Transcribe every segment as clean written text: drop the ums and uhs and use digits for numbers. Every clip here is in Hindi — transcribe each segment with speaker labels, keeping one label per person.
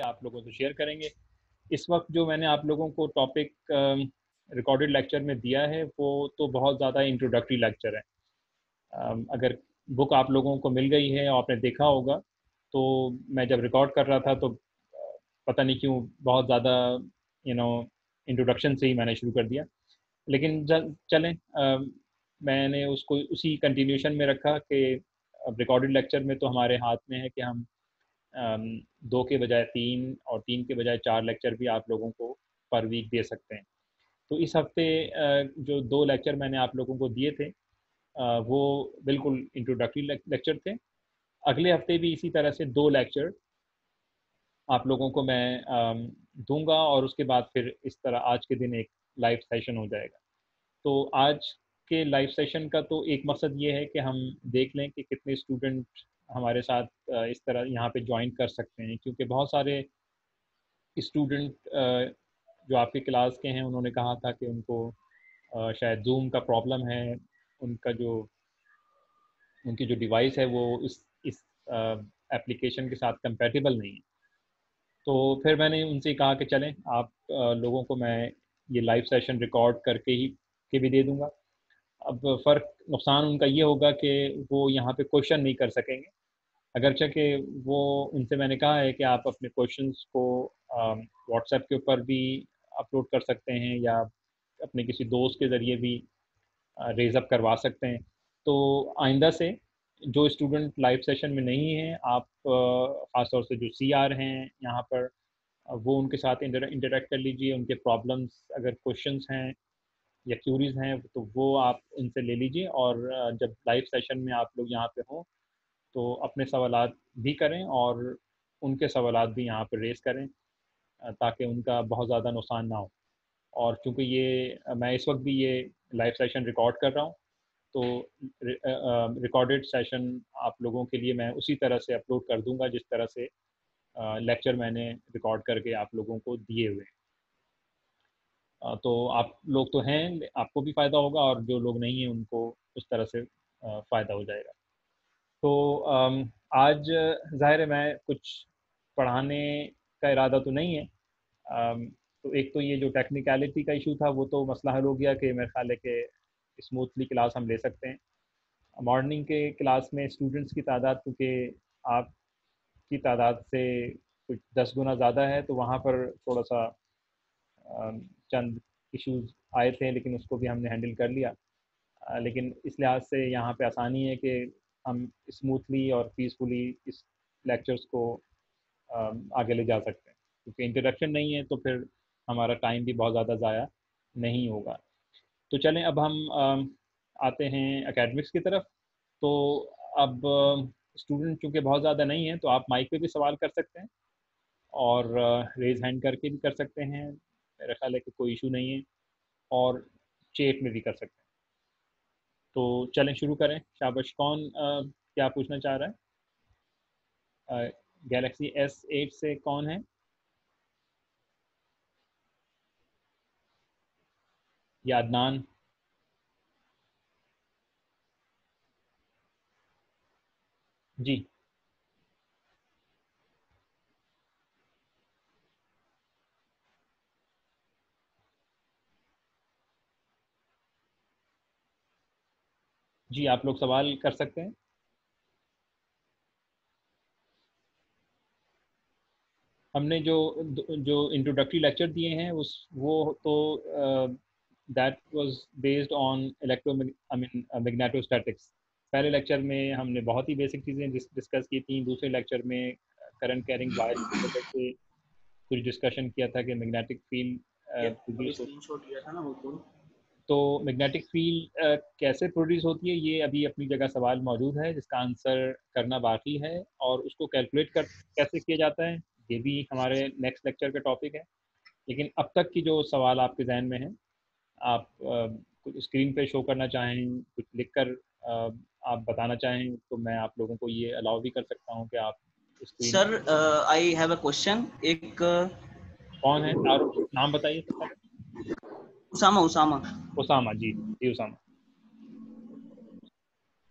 Speaker 1: आप लोगों से शेयर करेंगे। इस वक्त जो मैंने आप लोगों को टॉपिक रिकॉर्डेड लेक्चर में दिया है वो तो बहुत ज़्यादा इंट्रोडक्टरी लेक्चर है। अगर बुक आप लोगों को मिल गई है और आपने देखा होगा, तो मैं जब रिकॉर्ड कर रहा था तो पता नहीं क्यों बहुत ज़्यादा इंट्रोडक्शन से ही मैंने शुरू कर दिया। लेकिन चलें, मैंने उसको उसी कंटिन्यूशन में रखा कि रिकॉर्डेड लेक्चर में तो हमारे हाथ में है कि हम 2 के बजाय 3 और 3 के बजाय 4 लेक्चर भी आप लोगों को पर वीक दे सकते हैं। तो इस हफ्ते जो 2 लेक्चर मैंने आप लोगों को दिए थे, वो बिल्कुल इंट्रोडक्टरी लेक्चर थे। अगले हफ्ते भी इसी तरह से 2 लेक्चर आप लोगों को मैं दूंगा और उसके बाद फिर इस तरह आज के दिन एक लाइव सेशन हो जाएगा। तो आज के लाइव सेशन का तो एक मकसद ये है कि हम देख लें कि कितने स्टूडेंट हमारे साथ इस तरह यहाँ पे ज्वाइन कर सकते हैं, क्योंकि बहुत सारे स्टूडेंट जो आपके क्लास के हैं उन्होंने कहा था कि उनको शायद जूम का प्रॉब्लम है, उनका जो उनकी जो डिवाइस है वो इस एप्लीकेशन के साथ कंपैटिबल नहीं है। तो फिर मैंने उनसे कहा कि चलें आप लोगों को मैं ये लाइव सेशन रिकॉर्ड करके ही के भी दे दूंगा। अब फ़र्क नुकसान उनका ये होगा कि वो यहाँ पे क्वेश्चन नहीं कर सकेंगे, अगरचे कि वो उनसे मैंने कहा है कि आप अपने क्वेश्चंस को व्हाट्सएप के ऊपर भी अपलोड कर सकते हैं या अपने किसी दोस्त के ज़रिए भी रेज अप करवा सकते हैं। तो आइंदा से जो स्टूडेंट लाइव सेशन में नहीं हैं, आप ख़ास तौर से जो सीआर हैं यहाँ पर, वो उनके साथ इंटरेक्ट कर लीजिए। उनके प्रॉब्लम्स अगर क्वेश्चंस हैं या क्यूरीज हैं तो वो आप उनसे ले लीजिए, और जब लाइव सेशन में आप लोग यहाँ पे हों तो अपने सवालात भी करें और उनके सवालात भी यहाँ पर रेज़ करें, ताकि उनका बहुत ज़्यादा नुकसान ना हो। और चूँकि ये मैं इस वक्त भी ये लाइव सेशन रिकॉर्ड कर रहा हूँ, तो रिकॉर्डेड सेशन आप लोगों के लिए मैं उसी तरह से अपलोड कर दूँगा जिस तरह से लेक्चर मैंने रिकॉर्ड करके आप लोगों को दिए हुए हैं। तो आप लोग तो हैं, आपको भी फ़ायदा होगा और जो लोग नहीं हैं उनको उस तरह से फ़ायदा हो जाएगा। तो आज ज़ाहिर है मैं कुछ पढ़ाने का इरादा तो नहीं है। तो एक तो ये जो टेक्निकलिटी का इशू था वो तो मसला हल हो गया कि मेरे ख्याल है कि स्मूथली क्लास हम ले सकते हैं। मॉर्निंग के क्लास में स्टूडेंट्स की तादाद क्योंकि आपकी तादाद से कुछ 10 गुना ज़्यादा है, तो वहाँ पर थोड़ा सा चंद इश्यूज आए थे, लेकिन उसको भी हमने हैंडल कर लिया। लेकिन इस लिहाज से यहाँ पे आसानी है कि हम स्मूथली और पीसफुली इस लेक्चर्स को आगे ले जा सकते हैं, क्योंकि इंट्रोडक्शन नहीं है तो फिर हमारा टाइम भी बहुत ज़्यादा ज़ाया नहीं होगा। तो चलें अब हम आते हैं एकेडमिक्स की तरफ। तो अब स्टूडेंट चूँकि बहुत ज़्यादा नहीं है तो आप माइक पे भी सवाल कर सकते हैं और रेज़ हैंड करके भी कर सकते हैं, मेरा ख्याल है कि कोई इशू नहीं है, और चैट में भी कर सकते हैं। तो चलें शुरू करें। शाबाश, कौन क्या पूछना चाह रहा है? गैलेक्सी S8 से कौन है? या अदनान? जी जी, आप लोग सवाल कर सकते हैं। हमने जो जो इंट्रोडक्टरी लेक्चर दिए हैं उस वो तो that was based on electro I mean magnetostatics. पहले लेक्चर में हमने बहुत ही बेसिक चीज़ें डिस्कस की थी। दूसरे लेक्चर में करंट कैरिंग वायर की वजह से कुछ डिस्कशन किया था कि मैग्नेटिक फील्ड
Speaker 2: स्क्रीनशॉट लिया था ना वो
Speaker 1: तो मैग्नेटिक फील्ड कैसे प्रोड्यूस होती है, ये अभी अपनी जगह सवाल मौजूद है जिसका आंसर करना बाकी है, और उसको कैलकुलेट कर कैसे किया जाता है ये भी हमारे नेक्स्ट लेक्चर का टॉपिक है। लेकिन अब तक की जो सवाल आपके जहन में है, आप कुछ स्क्रीन पे शो करना चाहें, कुछ लिख कर आप बताना चाहें, तो मैं आप लोगों को ये अलाउ भी कर सकता हूँ कि आप screen.
Speaker 2: Sir I have a question. एक
Speaker 1: कौन है तारुफ, नाम बताइए सबसे पहले।
Speaker 2: उसामा उसामा
Speaker 1: उसामा जी, जी उसामा।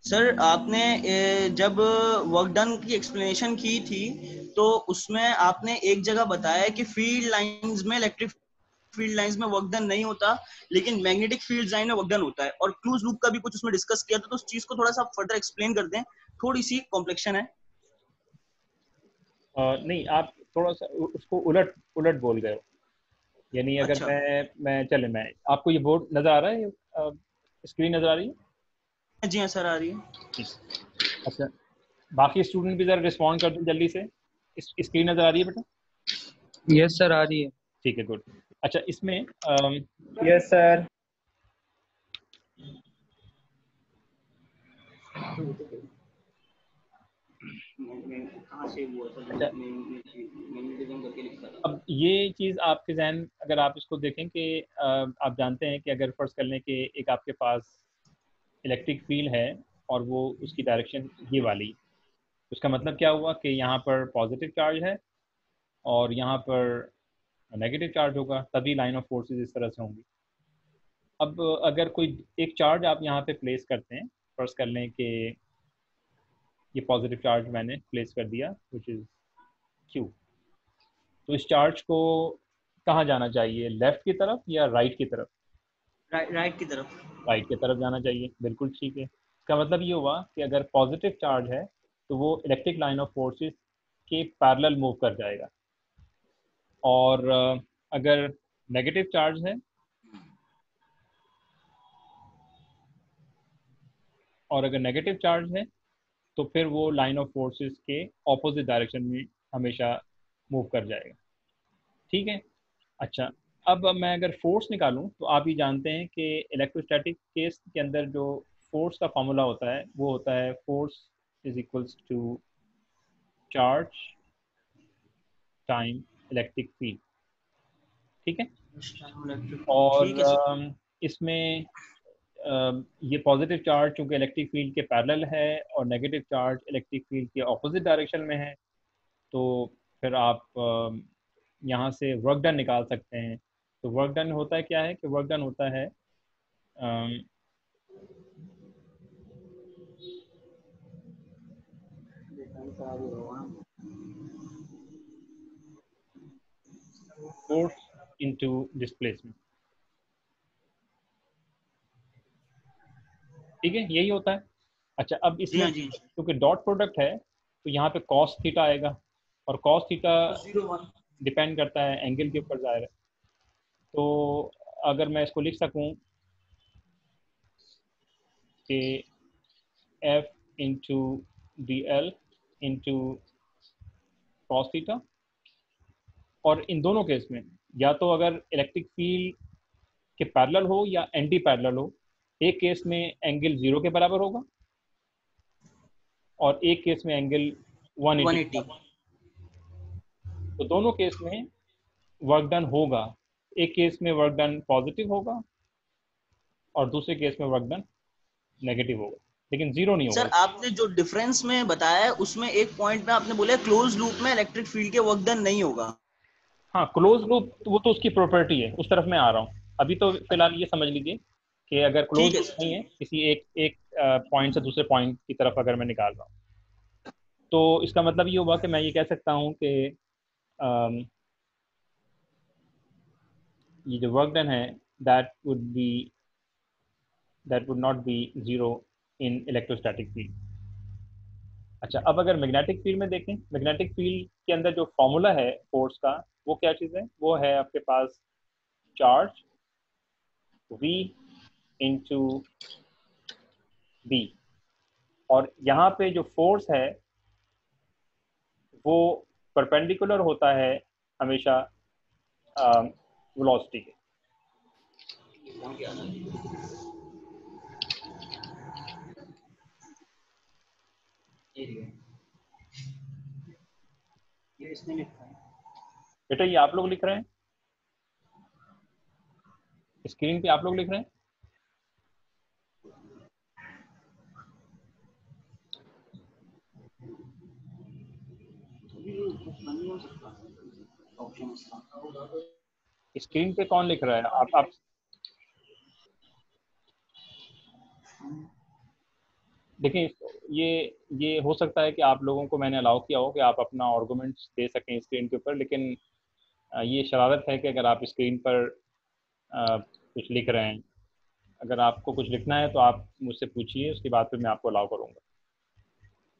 Speaker 2: सर आपने जब वर्क डन की एक्सप्लेनेशन की थी तो उसमें आपने एक जगह बताया कि फील्ड लाइंस में, इलेक्ट्रिक फील्ड लाइंस में वर्क डन नहीं होता, लेकिन मैग्नेटिक फील्ड लाइन में वर्क डन होता है, और क्लोज लूप का भी कुछ उसमें डिस्कस किया था, तो उस चीज को थोड़ा सा फर्दर एक्सप्लेन कर दें, थोड़ी सी कॉम्प्लेक्शन है।
Speaker 1: नहीं, आप थोड़ा सा उसको उलट उलट बोल गए हो। यानी अगर
Speaker 2: अच्छा।
Speaker 1: मैं आपको ये बोर्ड नजर आ रहा है, स्क्रीन नजर आ रही है?
Speaker 2: जी हाँ सर, आ रही है।
Speaker 1: ठीक। अच्छा, बाकी स्टूडेंट भी जरा रिस्पॉन्ड कर दो जल्दी से। स्क्रीन नजर आ रही है बेटा?
Speaker 3: यस सर, आ रही है।
Speaker 1: ठीक है, गुड। अच्छा, इसमें
Speaker 3: यस सर।
Speaker 2: कहाँ से हुआ था,
Speaker 1: अच्छा,
Speaker 2: मैग्नेटिज्म करके लिखा था।
Speaker 1: अब ये चीज़ आपके जहन, अगर आप इसको देखें कि आप जानते हैं कि अगर फर्ज कर लें कि एक आपके पास इलेक्ट्रिक फील्ड है और वो उसकी डायरेक्शन ये वाली, उसका मतलब क्या हुआ कि यहाँ पर पॉजिटिव चार्ज है और यहाँ पर नेगेटिव चार्ज होगा, तभी लाइन ऑफ फोर्सेस इस तरह से होंगी। अब अगर कोई एक चार्ज आप यहाँ पे प्लेस करते हैं, फर्ज कर लें कि ये पॉजिटिव चार्ज मैंने प्लेस कर दिया विच इज़ क्यू, तो इस चार्ज को कहाँ जाना चाहिए, लेफ्ट की तरफ या राइट की तरफ?
Speaker 2: राइट की तरफ।
Speaker 1: राइट की तरफ जाना चाहिए, बिल्कुल ठीक है। इसका मतलब ये हुआ कि अगर पॉजिटिव चार्ज है तो वो इलेक्ट्रिक लाइन ऑफ फोर्सेस के पैरेलल मूव कर जाएगा, और अगर नेगेटिव चार्ज है, और अगर नेगेटिव चार्ज है तो फिर वो लाइन ऑफ फोर्सेस के ऑपोजिट डायरेक्शन में हमेशा मूव कर जाएगा। ठीक है। अच्छा, अब मैं अगर फोर्स निकालूं तो आप ही जानते हैं कि इलेक्ट्रोस्टैटिक केस के अंदर जो फोर्स का फॉर्मूला होता है वो होता है force is equals to charge time electric field. ठीक है। और
Speaker 2: ठीक है सर।
Speaker 1: इसमें ये पॉजिटिव चार्ज चूंकि इलेक्ट्रिक फील्ड के पैरेलल है और नेगेटिव चार्ज इलेक्ट्रिक फील्ड के ऑपोजिट डायरेक्शन में है, तो फिर आप यहाँ से वर्क डन निकाल सकते हैं। तो वर्क डन होता है क्या है कि वर्क डन होता है फोर्स इनटू डिस्प्लेसमेंट। ठीक है, यही होता है। अच्छा, अब
Speaker 2: जी
Speaker 1: इसमें
Speaker 2: हाँ, जी
Speaker 1: क्योंकि डॉट प्रोडक्ट है तो यहाँ पे कॉस थीटा आएगा, और कॉस थीटा
Speaker 2: हाँ। 01।
Speaker 1: डिपेंड करता है एंगल के ऊपर ज़ाहिर है। तो अगर मैं इसको लिख सकूं कि F into D L into cos theta, और इन दोनों केस में या तो अगर इलेक्ट्रिक फील्ड के पैरेलल हो या एंटी पैरेलल हो, एक केस में एंगल 0 के बराबर होगा और एक केस में एंगल 180 के
Speaker 2: 180।
Speaker 1: बराबर। तो दोनों केस में वर्क डन होगा, एक केस में वर्क डन पॉजिटिव होगा और दूसरे केस में वर्क डन नेगेटिव होगा, लेकिन जीरो नहीं
Speaker 2: सर
Speaker 1: होगा।
Speaker 2: आपने जो डिफरेंस में बताया है उसमें एक पॉइंट में आपने बोला क्लोज लूप में इलेक्ट्रिक फील्ड के वर्क डन नहीं होगा।
Speaker 1: हाँ, क्लोज लूप वो तो उसकी प्रॉपर्टी है, उस तरफ मैं आ रहा हूँ। अभी तो फिलहाल ये समझ लीजिए कि अगर क्लोज
Speaker 2: ठीक है
Speaker 1: लूप
Speaker 2: सर,
Speaker 1: नहीं
Speaker 2: ठीक
Speaker 1: है,
Speaker 2: है।
Speaker 1: किसी एक एक पॉइंट से दूसरे पॉइंट की तरफ अगर मैं निकाल रहा हूँ, तो इसका मतलब ये हुआ कि मैं ये कह सकता हूँ कि अम, ये जो वर्क डन है that would be that would not be zero in electrostatic field. अच्छा, अब अगर मैग्नेटिक फील्ड में देखें, मैग्नेटिक फील्ड के अंदर जो फॉर्मूला है फोर्स का, वो क्या चीज़ है? वो है आपके पास चार्ज v इंटू बी, और यहाँ पे जो फोर्स है वो परपेंडिकुलर होता है हमेशा वेलोसिटी के।
Speaker 2: ये इसने लिखा है।
Speaker 1: बेटा, ये आप लोग लिख रहे हैं, स्क्रीन पे आप लोग लिख रहे हैं?
Speaker 2: नहीं हो सकता ऑप्शन इसका।
Speaker 1: स्क्रीन पे कौन लिख रहा है? आप देखिए, ये हो सकता है कि आप लोगों को मैंने अलाउ किया हो कि आप अपना आर्गूमेंट्स दे सकें स्क्रीन के ऊपर, लेकिन ये शरारत है कि अगर आप स्क्रीन पर कुछ लिख रहे हैं, अगर आपको कुछ लिखना है तो आप मुझसे पूछिए, उसके बाद फिर मैं आपको अलाउ करूँगा।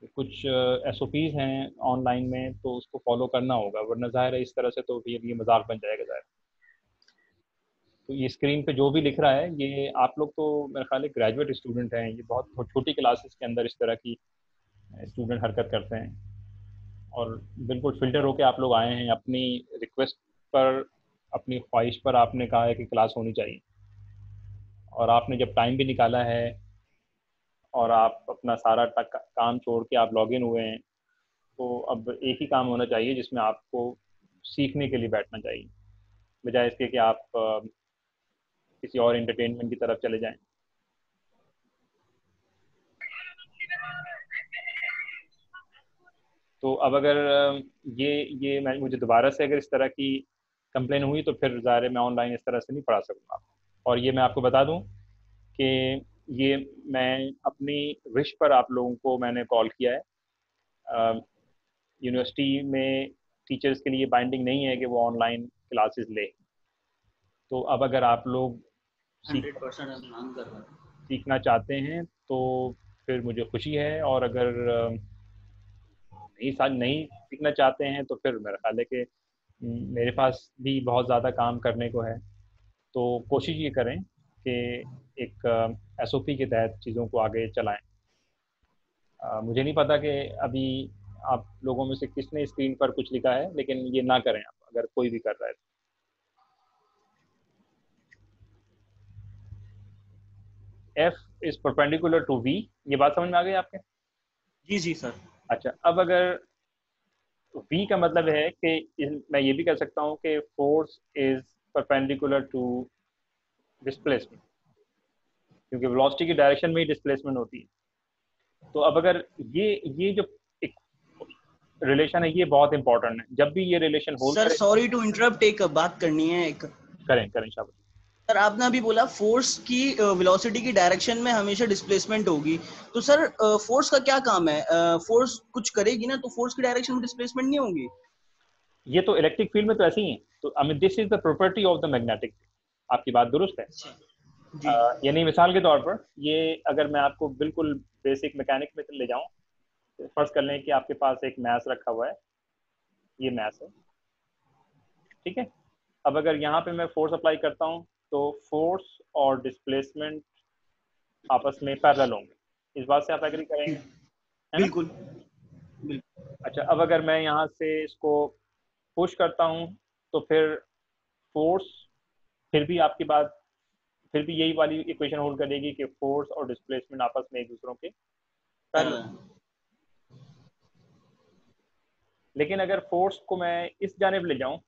Speaker 1: कुछ SOPs हैं ऑनलाइन में, तो उसको फॉलो करना होगा, वरना ज़ाहिर है इस तरह से तो ये मजाक बन जाएगा ज़ाहिर। तो ये स्क्रीन पे जो भी लिख रहा है, ये आप लोग तो मेरे ख्याल है ग्रेजुएट स्टूडेंट हैं, ये बहुत छोटी क्लासेस के अंदर इस तरह की स्टूडेंट हरकत करते हैं, और बिल्कुल फ़िल्टर होके आप लोग आए हैं अपनी रिक्वेस्ट पर, अपनी ख्वाहिश पर आपने कहा है कि क्लास होनी चाहिए, और आपने जब टाइम भी निकाला है और आप अपना सारा काम छोड़ के आप लॉगिन हुए हैं, तो अब एक ही काम होना चाहिए जिसमें आपको सीखने के लिए बैठना चाहिए, बजाय इसके कि आप किसी और एंटरटेनमेंट की तरफ चले जाएं। तो अब अगर मुझे दोबारा से अगर इस तरह की कंप्लेन हुई तो फिर ज़ाहिर है मैं ऑनलाइन इस तरह से नहीं पढ़ा सकूँगा। और ये मैं आपको बता दूं कि ये मैं अपनी विश पर आप लोगों को मैंने कॉल किया है। यूनिवर्सिटी में टीचर्स के लिए बाइंडिंग नहीं है कि वो ऑनलाइन क्लासेस ले। तो अब अगर आप लोग
Speaker 2: 100% हम मांग कर रहे हैं।
Speaker 1: सीखना चाहते हैं तो फिर मुझे खुशी है, और अगर नहीं सीखना चाहते हैं तो फिर मेरा ख्याल है कि मेरे पास भी बहुत ज़्यादा काम करने को है। तो कोशिश ये करें कि एक SOP के तहत चीज़ों को आगे चलाएं। मुझे नहीं पता कि अभी आप लोगों में से किसने स्क्रीन पर कुछ लिखा है, लेकिन ये ना करें आप, अगर कोई भी कर रहा है तो। F is perpendicular to V, ये बात समझ में आ गई आपके?
Speaker 2: जी जी सर।
Speaker 1: अच्छा, अब अगर V का मतलब है कि मैं ये भी कह सकता हूँ कि force is perpendicular to displacement, क्योंकि वेलोसिटी की डायरेक्शन में ही डिस्प्लेसमेंट होती है। तो अब अगर ये जो एक रिलेशन है, ये बहुत इंपॉर्टेंट है, जब भी ये रिलेशन होल्ड
Speaker 2: सर
Speaker 1: करेगा।
Speaker 2: सॉरी टू इंटरप्ट, एक बात करनी है एक।
Speaker 1: करें करें शाबाश।
Speaker 2: सर आपने अभी बोला फोर्स की वेलोसिटी की डायरेक्शन में हमेशा डिस्प्लेसमेंट होगी, तो सर फोर्स का क्या काम है? फोर्स कुछ करेगी ना, तो फोर्स की डायरेक्शन में डिस्प्लेसमेंट नहीं होगी?
Speaker 1: ये तो इलेक्ट्रिक फील्ड में तो ऐसे ही है। तो I mean this is the property of the magnetic. आपकी बात दुरुस्त है।
Speaker 2: जी।
Speaker 1: यानी मिसाल के तौर पर, ये अगर मैं आपको बिल्कुल बेसिक मैकेनिक में ले जाऊं, तो फर्ज कर लें कि आपके पास एक मैस रखा हुआ है, ये मैस है, ठीक है। अब अगर यहाँ पे मैं फोर्स अप्लाई करता हूँ, तो फोर्स और डिस्प्लेसमेंट आपस में पैरेलल होंगे। इस बात से आप एग्री करेंगे, है ना?
Speaker 2: बिल्कुल बिल्कुल।
Speaker 1: अच्छा, अब अगर मैं यहाँ से इसको पुश करता हूँ, तो फिर फोर्स, फिर भी आपकी बात, फिर भी यही वाली इक्वेशन होल्ड करेगी कि फोर्स और डिस्प्लेसमेंट आपस में एक दूसरों के पैरेलल। लेकिन अगर फोर्स को मैं इस जानिब ले जाऊं,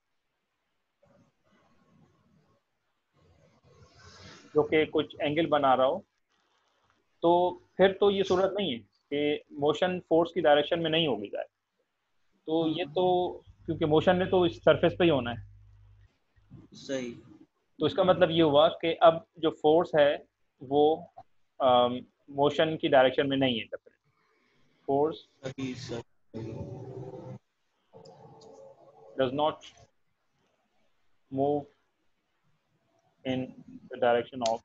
Speaker 1: जो कि कुछ एंगल बना रहा हो, तो फिर तो ये सूरत नहीं है कि मोशन फोर्स की डायरेक्शन में नहीं होगी जाए। तो ये तो, क्योंकि मोशन ने तो इस सरफेस पे ही होना है,
Speaker 2: सही।
Speaker 1: तो इसका मतलब ये हुआ कि अब जो फोर्स है वो मोशन की डायरेक्शन में नहीं है। फोर्स
Speaker 2: सही सही।
Speaker 1: Does not move in the direction of.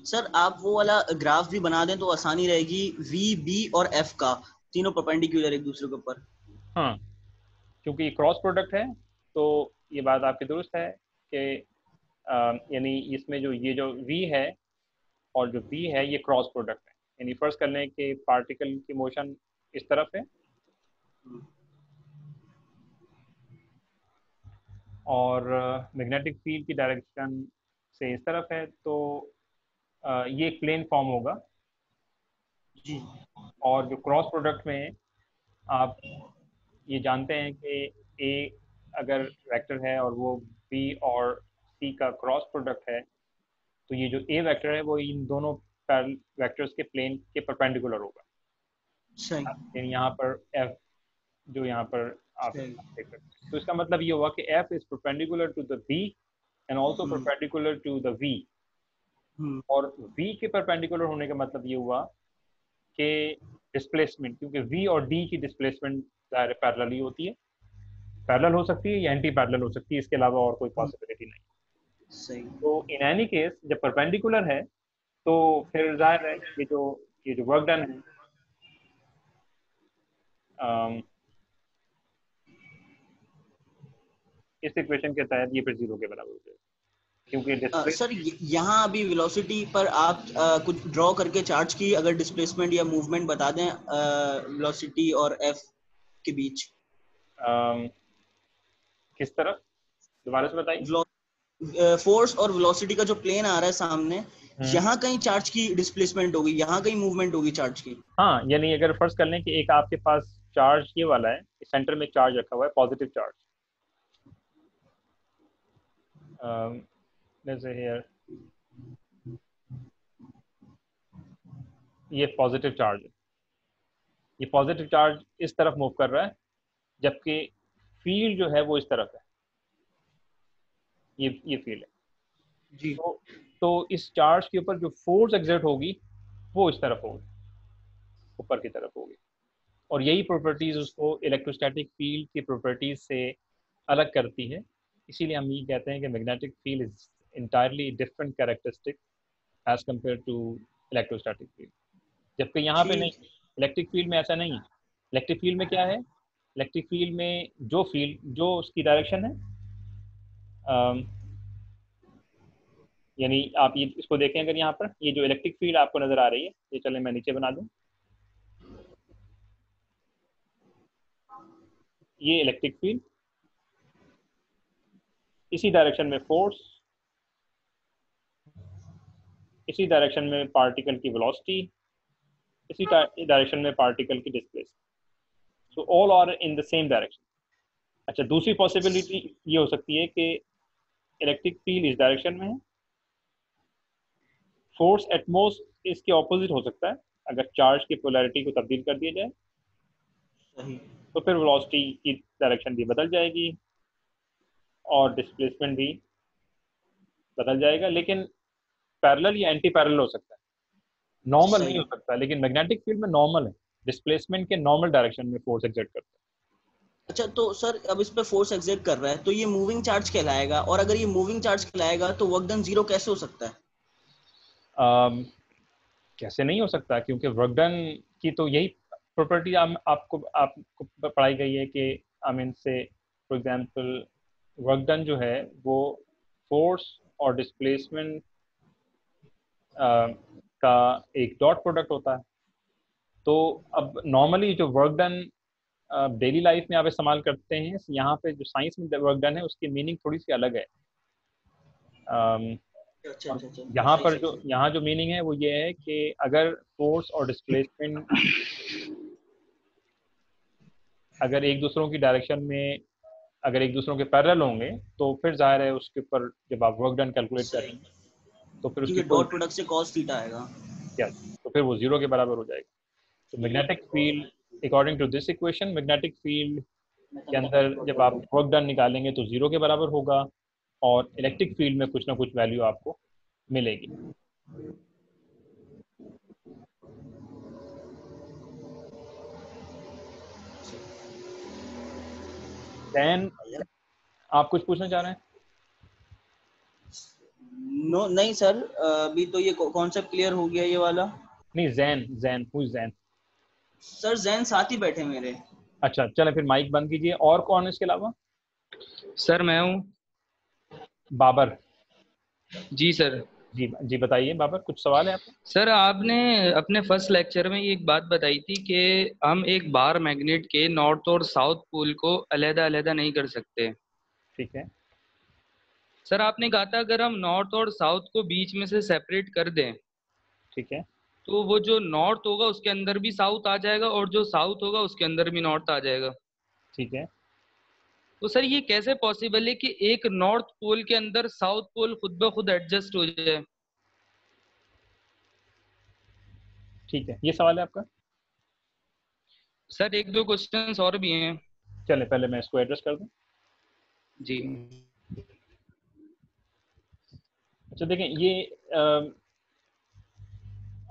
Speaker 2: Sir आप वो वाला ग्राफ भी बना दें तो आसानी रहेगी, वी बी और एफ का, तीनों परपेंडिकुलर एक दूसरे के ऊपर।
Speaker 1: हाँ, क्योंकि क्रॉस प्रोडक्ट है, तो ये बात आपकी दुरुस्त है कि यानी इसमें जो v है और जो b है, ये क्रॉस प्रोडक्ट है। यानी फर्ज कर लें कि पार्टिकल की मोशन इस तरफ है और मैग्नेटिक फील्ड की डायरेक्शन से इस तरफ है, तो ये एक प्लेन फॉर्म होगा।
Speaker 2: जी।
Speaker 1: और जो क्रॉस प्रोडक्ट में आप ये जानते हैं कि a अगर वेक्टर है और वो b और c का क्रॉस प्रोडक्ट है, तो ये जो a वेक्टर है वो इन दोनों वेक्टर्स के प्लेन के परपेंडिकुलर होगा।
Speaker 2: सही
Speaker 1: यानी यहाँ पर f, जो यहाँ पर आप
Speaker 2: सही।
Speaker 1: देख सकते हैं, तो इसका मतलब ये हुआ कि f is perpendicular to the b and also perpendicular to the v। और v के परपेंडिकुलर होने का मतलब ये हुआ कि डिस्प्लेसमेंट, क्योंकि v और d की डिस्प्लेसमेंट पैरेलल ही होती है, पैरेलल हो सकती है या एंटी पैरेलल हो सकती है, इसके अलावा और कोई पॉसिबिलिटी नहीं।
Speaker 2: सही।
Speaker 1: तो इन एनी केस जब परपेंडिकुलर है तो फिर जाहिर है ये जो वर्क डन है इस इक्वेशन के तहत ये फिर 0 के बराबर हो जाएगा, क्योंकि डिस्प्लेस
Speaker 2: सर यहाँ अभी वेलोसिटी पर आप कुछ ड्रॉ करके चार्ज की अगर डिस्प्लेसमेंट या मूवमेंट बता दें वेलोसिटी और एफ के बीच।
Speaker 1: किस तरफ, दोबारा से बताइए।
Speaker 2: फोर्स और वेलोसिटी का जो प्लेन आ रहा है सामने, यहाँ कहीं चार्ज की डिस्प्लेसमेंट होगी, यहाँ कहीं मूवमेंट होगी चार्ज की।
Speaker 1: हाँ, यानी अगर फर्ज कर लें कि एक आपके पास चार्ज ये वाला है, सेंटर में चार्ज रखा हुआ है, पॉजिटिव चार्ज, जैसे हियर ये पॉजिटिव चार्ज है, ये पॉजिटिव चार्ज इस तरफ मूव कर रहा है, जबकि फील्ड जो है वो इस तरफ है, ये फील्ड है
Speaker 2: जी।
Speaker 1: तो इस चार्ज के ऊपर जो फोर्स एग्जर्ट होगी वो इस तरफ होगी, ऊपर की तरफ होगी, और यही प्रॉपर्टीज उसको इलेक्ट्रोस्टैटिक फील्ड की प्रॉपर्टीज से अलग करती है। इसीलिए हम ये कहते हैं कि magnetic field is entirely different characteristic as compare to electrostatic field, जबकि यहाँ पे नहीं, इलेक्ट्रिक फील्ड में ऐसा नहीं है। इलेक्ट्रिक फील्ड में क्या है, इलेक्ट्रिक फील्ड में जो उसकी डायरेक्शन है, यानी आप ये इसको देखें, अगर यहाँ पर ये जो इलेक्ट्रिक फील्ड आपको नजर आ रही है, ये चले मैं नीचे बना दूं, ये इलेक्ट्रिक फील्ड, इसी डायरेक्शन में फोर्स, इसी डायरेक्शन में पार्टिकल की वेलोसिटी, इसी डायरेक्शन में पार्टिकल की displacement, so all are in the same direction. अच्छा, दूसरी पॉसिबिलिटी ये हो सकती है कि इलेक्ट्रिक फील्ड इस डायरेक्शन में है, फोर्स एटमोस्ट इसके ऑपोजिट हो सकता है, अगर चार्ज की पोलैरिटी को तब्दील कर दिया जाए
Speaker 2: सही।
Speaker 1: तो फिर वेलोसिटी की डायरेक्शन भी बदल जाएगी और डिस्प्लेसमेंट भी बदल जाएगा, लेकिन पैरेलल या एंटी पैरेलल हो सकता है, नॉर्मल नहीं हो सकता। लेकिन मैग्नेटिक फील्ड में नॉर्मल है, डिस्प्लेसमेंट के नॉर्मल डायरेक्शन में फोर्स एक्सर्ट करता है।
Speaker 2: अच्छा, तो सर अब इस पे फोर्स एक्सर्ट कर रहा है तो ये मूविंग चार्ज कहलाएगा, और अगर ये मूविंग चार्ज कहलाएगा तो वर्क डन 0 कैसे हो सकता है?
Speaker 1: कैसे नहीं हो सकता, क्योंकि वर्क डन की तो यही प्रॉपर्टी आपको पढ़ाई गई है कि आई मीन से फॉर एग्जांपल वर्क डन जो है वो फोर्स और डिस्प्लेसमेंट का एक डॉट प्रोडक्ट होता है। तो अब नॉर्मली जो वर्क डन डेली लाइफ में आप इस्तेमाल करते हैं, यहाँ पे जो साइंस में वर्क डन है उसकी मीनिंग थोड़ी सी अलग है।
Speaker 2: अच्छा।
Speaker 1: यहाँ जो मीनिंग है वो ये है कि अगर फोर्स और डिस्प्लेसमेंट अगर एक दूसरों की डायरेक्शन में, अगर एक दूसरों के पैरेलल होंगे तो फिर जाहिर है उसके ऊपर जब आप वर्क डन कैलकुलेट करेंगे तो फिर उसकी
Speaker 2: डॉट प्रोडक्ट से cos थीटा आएगा।
Speaker 1: यस, तो फिर वो 0 के बराबर हो जाएगा। तो magnetic field according to this equation, magnetic field के अंदर जब आप वर्क डन निकालेंगे तो 0 के बराबर होगा, और इलेक्ट्रिक फील्ड में कुछ ना कुछ वैल्यू आपको मिलेगी। देन आप कुछ पूछना चाह रहे हैं?
Speaker 2: नो नहीं सर, अभी तो ये कॉन्सेप्ट क्लियर हो गया ये वाला।
Speaker 1: नहीं, Jain who is Jain?
Speaker 2: Sir Jain साथ ही बैठे मेरे।
Speaker 1: अच्छा, चले फिर माइक बंद कीजिए। और कौन है इसके अलावा?
Speaker 3: सर मैं हूँ।
Speaker 1: बाबर
Speaker 3: जी सर।
Speaker 1: जी बताइए बाबर, कुछ सवाल है आपका?
Speaker 3: सर आपने अपने फर्स्ट लेक्चर में ये एक बात बताई थी कि हम एक बार मैग्नेट के नॉर्थ और साउथ पोल को अलग-अलग नहीं कर सकते।
Speaker 1: ठीक है
Speaker 3: सर आपने कहा था अगर हम नॉर्थ और साउथ को बीच में से सेपरेट कर दें,
Speaker 1: ठीक है
Speaker 3: तो वो जो नॉर्थ होगा उसके अंदर भी साउथ आ जाएगा और जो साउथ होगा उसके अंदर भी नॉर्थ आ जाएगा।
Speaker 1: ठीक है।
Speaker 3: तो सर ये कैसे पॉसिबल है कि एक नॉर्थ पोल के अंदर साउथ पोल खुद ब खुद एडजस्ट हो जाए?
Speaker 1: ठीक है, ये सवाल है आपका?
Speaker 3: सर एक दो क्वेश्चंस और भी हैं।
Speaker 1: चले पहले मैं इसको एड्रेस कर दूं।
Speaker 3: जी
Speaker 1: अच्छा देखें, ये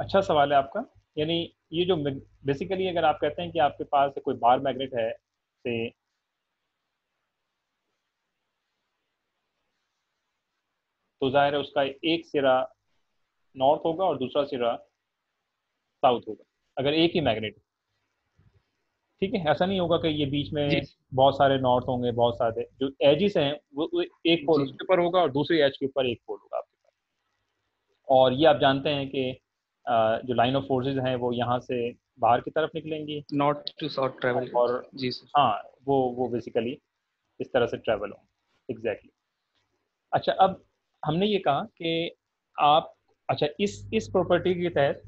Speaker 1: अच्छा सवाल है आपका। यानी ये जो बेसिकली अगर आप कहते हैं कि आपके पास कोई बार मैग्नेट है से, तो जाहिर है उसका एक सिरा नॉर्थ होगा और दूसरा सिरा साउथ होगा, अगर एक ही मैग्नेट। ठीक है, ऐसा नहीं होगा कि ये बीच
Speaker 3: जी
Speaker 1: में बहुत सारे नॉर्थ होंगे, बहुत सारे जो एजिस हैं वो एक पोल
Speaker 3: जी
Speaker 1: उसके ऊपर होगा और दूसरी एज के ऊपर एक पोल होगा आपके पास। और ये आप जानते हैं कि जो लाइन ऑफ फोर्सेस हैं वो यहाँ से बाहर की तरफ निकलेंगी
Speaker 3: नॉर्थ टू साउथ ट्रैवल
Speaker 1: और
Speaker 3: करते, जी सर।
Speaker 1: हाँ, वो बेसिकली इस तरह से ट्रैवल होंगे। एग्जैक्टली। अच्छा, अब हमने ये कहा कि आप, अच्छा इस प्रॉपर्टी के तहत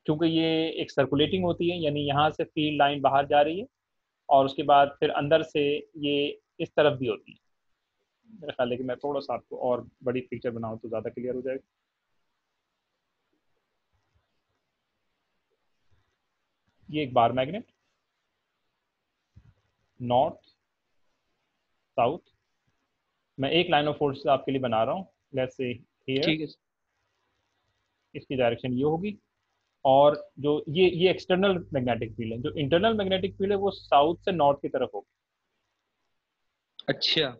Speaker 1: क्योंकि ये एक सर्कुलेटिंग होती है, यानी यहाँ से फील्ड लाइन बाहर जा रही है और उसके बाद फिर अंदर से ये इस तरफ भी होती है। मेरा ख्याल है कि मैं थोड़ा सा आपको और बड़ी पिक्चर बनाऊं तो ज़्यादा क्लियर हो जाएगा। ये एक बार मैग्नेट, नॉर्थ साउथ, मैं एक लाइन ऑफ फोर्स आपके लिए बना रहा हूँ। लेट्स से हियर,
Speaker 3: ठीक है सर।
Speaker 1: इसकी डायरेक्शन ये होगी। और जो ये एक्सटर्नल मैग्नेटिक फील्ड है, जो इंटरनल मैग्नेटिक फील्ड है वो साउथ से नॉर्थ की तरफ होगी
Speaker 3: अच्छा।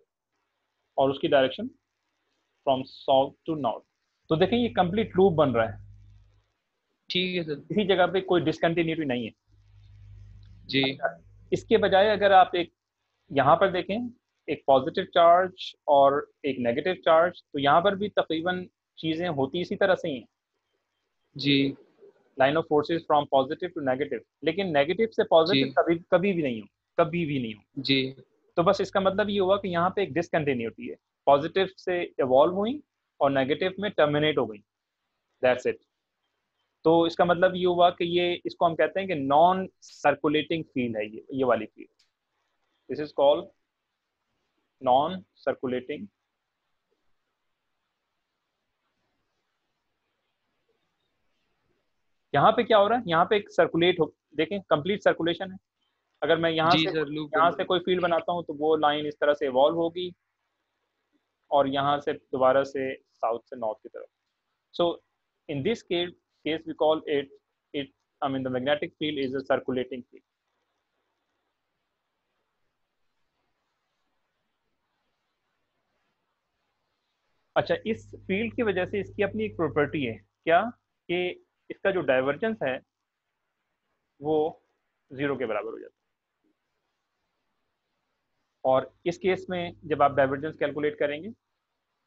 Speaker 1: और उसकी direction from south to north. तो देखें ये कंप्लीट लूप बन रहा है,
Speaker 3: ठीक है सर।
Speaker 1: किसी जगह पे कोई डिसकंटिन्यूटी नहीं है।
Speaker 3: जी
Speaker 1: अच्छा, इसके बजाय अगर आप एक यहाँ पर देखें, एक पॉजिटिव चार्ज और एक नेगेटिव चार्ज, तो यहाँ पर भी तकरीबन चीज़ें होती इसी तरह से ही हैं।
Speaker 3: जी
Speaker 1: line of forces from positive to negative, लेकिन नेगेटिव से
Speaker 3: जी
Speaker 1: पॉजिटिव कभी कभी भी नहीं हो, कभी भी नहीं हो।
Speaker 3: जी
Speaker 1: तो बस इसका मतलब ये हुआ कि यहाँ पे एक डिसकंटिन्यूटी है, पॉजिटिव से इवॉल्व हुई और नेगेटिव में टर्मिनेट हो गई। That's it. तो इसका मतलब ये हुआ कि ये, इसको हम कहते हैं कि नॉन सर्कुलेटिंग फील्ड है ये वाली field. This is called non circulating. यहाँ पे क्या हो रहा है, यहाँ पे एक सर्कुलेट हो, देखें कंप्लीट सर्कुलेशन है। अगर मैं
Speaker 3: जी सर, लूप
Speaker 1: यहाँ
Speaker 3: बन
Speaker 1: से
Speaker 3: रही।
Speaker 1: कोई फील्ड बनाता हूँ तो वो लाइन इस तरह से इवॉल्व होगी और यहाँ से दोबारा से साउथ से नॉर्थ की तरफ। So in this case we call it I mean the magnetic field is a circulating field. अच्छा, इस फील्ड की वजह से इसकी अपनी एक प्रॉपर्टी है क्या, कि इसका जो डाइवर्जेंस है वो जीरो के बराबर हो जाता है। और इस केस में जब आप डाइवर्जेंस कैलकुलेट करेंगे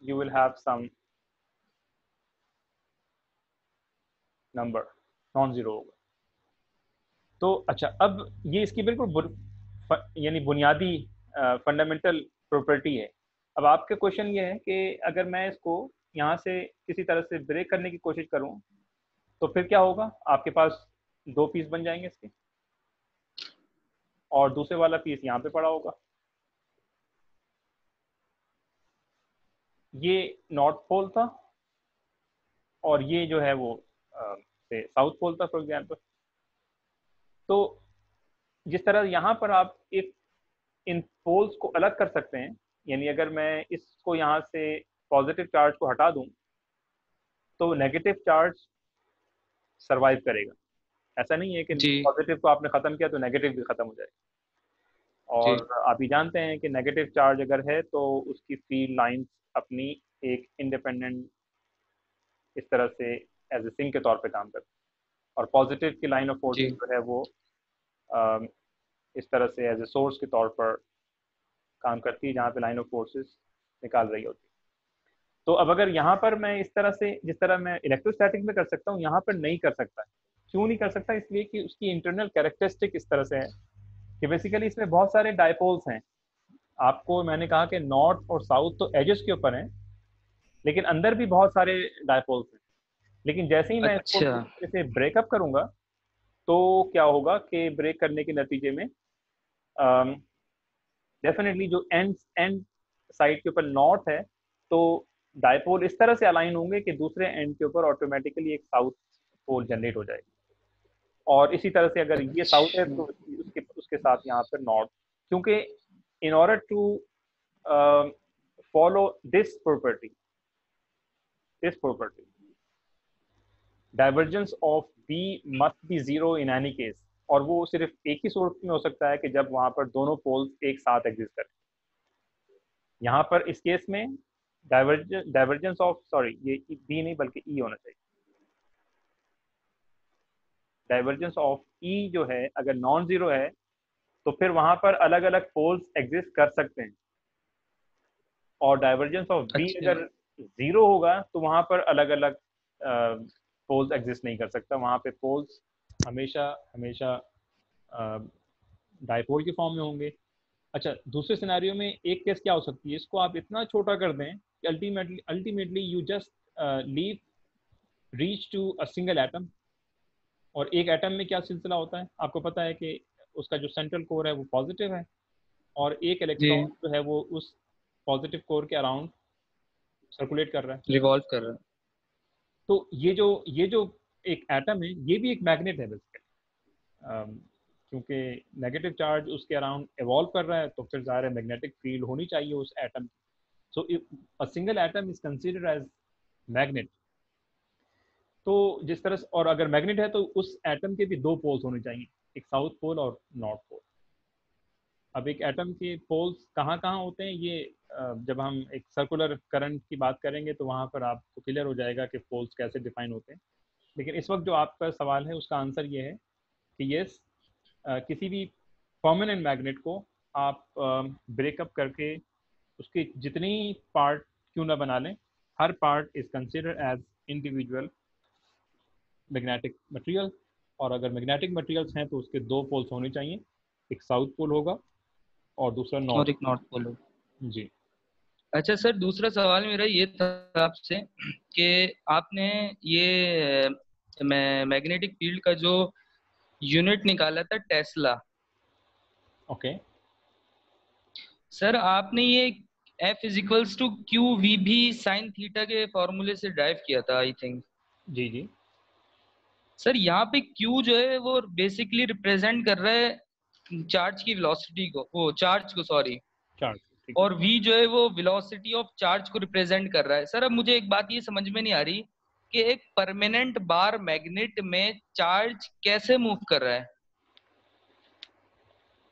Speaker 1: you will have some number, non zero होगा। तो अच्छा, अब ये इसकी बिल्कुल यानी बुनियादी फंडामेंटल प्रॉपर्टी है। अब आपका क्वेश्चन ये है कि अगर मैं इसको यहाँ से किसी तरह से ब्रेक करने की कोशिश करूँ तो फिर क्या होगा, आपके पास दो पीस बन जाएंगे इसके और दूसरे वाला पीस यहाँ पे पड़ा होगा। ये नॉर्थ पोल था और ये जो है वो से साउथ पोल था फॉर एग्जाम्पल। तो जिस तरह यहाँ पर आप एक इन पोल्स को अलग कर सकते हैं, यानी अगर मैं इसको यहाँ से पॉजिटिव चार्ज को हटा दूं तो नेगेटिव चार्ज सरवाइव करेगा। ऐसा नहीं है कि
Speaker 3: जी
Speaker 1: पॉजिटिव को आपने खत्म किया तो नेगेटिव भी खत्म हो जाएगा।
Speaker 3: जी
Speaker 1: और आप ही जानते हैं कि नेगेटिव चार्ज अगर है तो उसकी फील्ड लाइंस अपनी एक इंडिपेंडेंट इस तरह से एज ए सिंक के तौर पे काम करती है। और पॉजिटिव की लाइन ऑफ फोर्सेस
Speaker 3: जी
Speaker 1: जो है वो अम, इस तरह से एज ए सोर्स के तौर पर काम करती है जहाँ पे लाइन ऑफ फोर्सेस निकाल रही होती है। तो अब अगर यहाँ पर मैं इस तरह से, जिस तरह मैं इलेक्ट्रोस्टैटिक में कर सकता हूँ, यहाँ पर नहीं कर सकता। क्यों नहीं कर सकता, इसलिए कि उसकी इंटरनल कैरेक्टरिस्टिक इस तरह से है कि बेसिकली इसमें बहुत सारे डायपोल्स हैं। आपको मैंने कहा कि नॉर्थ और साउथ तो एजेस के ऊपर हैं, लेकिन अंदर भी बहुत सारे डायपोल्स हैं। लेकिन जैसे ही मैं इसको
Speaker 3: अच्छा।
Speaker 1: किसी तरह से ब्रेकअप करूंगा तो क्या होगा कि ब्रेक करने के नतीजे में डेफिनेटली जो एंड एंड साइड के ऊपर नॉर्थ है तो डायपोल इस तरह से अलाइन होंगे कि दूसरे एंड के ऊपर ऑटोमेटिकली एक साउथ पोल जनरेट हो जाएगी। और इसी तरह से अगर ये साउथ है
Speaker 3: अच्छा।
Speaker 1: तो उसके उसके साथ यहाँ पर नॉर्थ, क्योंकि in order to follow this property divergence of B must be zero in any case, और वो सिर्फ एक ही सूरत में हो सकता है कि जब वहां पर दोनों पोल्स एक साथ एग्जिस्ट करें। यहाँ पर इस केस में डाइवर्जेंस ऑफ, सॉरी ये बी नहीं बल्कि ई होना चाहिए, डाइवर्जेंस ऑफ ई जो है अगर नॉन जीरो है तो फिर वहां पर अलग अलग पोल्स एग्जिस्ट कर सकते हैं, और डाइवर्जेंस ऑफ बी
Speaker 3: अच्छा।
Speaker 1: अगर जीरो होगा तो वहां पर अलग अलग पोल्स एग्जिस्ट नहीं कर सकता, वहां पे पोल्स हमेशा हमेशा डाइपोल के फॉर्म में होंगे। अच्छा, दूसरे सिनेरियो में एक केस क्या हो सकती है, इसको आप इतना छोटा कर दें कि ultimately you just leave reach to a single atom, और एक एटम में क्या सिलसिला होता है आपको पता है कि उसका जो सेंट्रल कोर है वो पॉजिटिव है, और एक
Speaker 3: जी,
Speaker 1: इलेक्ट्रॉन जो है वो उस पॉजिटिव कोर के अराउंड सर्कुलेट कर रहा है।
Speaker 3: रिवॉल्व कर रहा है।
Speaker 1: तो ये जो एक एटम है ये भी एक मैग्नेट है बेसिकली, क्योंकि नेगेटिव चार्ज उसके अराउंड इवॉल्व कर रहा है, तो फिर ज़ाहिर है मैग्नेटिक फील्ड होनी चाहिए उस एटम की। So a single atom is considered as magnet. तो जिस तरह से, और अगर मैग्नेट है तो उस एटम के भी दो पोल्स होने चाहिए, एक साउथ पोल और नॉर्थ पोल। अब एक एटम के पोल्स कहाँ कहाँ होते हैं, ये जब हम एक सर्कुलर करंट की बात करेंगे तो वहाँ पर आपको क्लियर हो जाएगा कि पोल्स कैसे डिफाइन होते हैं। लेकिन इस वक्त जो आपका सवाल है उसका आंसर ये है कि यस, किसी भी परमानेंट मैग्नेट को आप ब्रेकअप करके उसके जितनी पार्ट क्यों ना बना लें, हर part is considered as individual magnetic material. और अगर मैग्नेटिक मटेरियल्स हैं तो उसके दो पोल्स होने चाहिए, एक साउथ पोल होगा और दूसरा नॉर्थ।
Speaker 3: और एक नॉर्थ पोल हो।
Speaker 1: जी।
Speaker 3: अच्छा सर, दूसरा सवाल मेरा ये था आपसे कि आपने ये मैग्नेटिक फील्ड का जो यूनिट निकाला था टेस्ला,
Speaker 1: ओके।
Speaker 3: सर आपने ये F is equals to Q V भी साइन थीटा के फॉर्मूले से ड्राइव किया था आई थिंक।
Speaker 1: जी जी।
Speaker 3: सर यहाँ पे Q जो है वो बेसिकली रिप्रेजेंट कर रहा है चार्ज की वेलोसिटी को, वो चार्ज को सॉरी,
Speaker 1: चार्ज, ठीक है।
Speaker 3: और V जो है वो वेलोसिटी ऑफ चार्ज को रिप्रेजेंट कर रहा है। सर अब मुझे एक बात ये समझ में नहीं आ रही कि एक परमानेंट बार मैग्नेट में चार्ज कैसे मूव कर रहा है।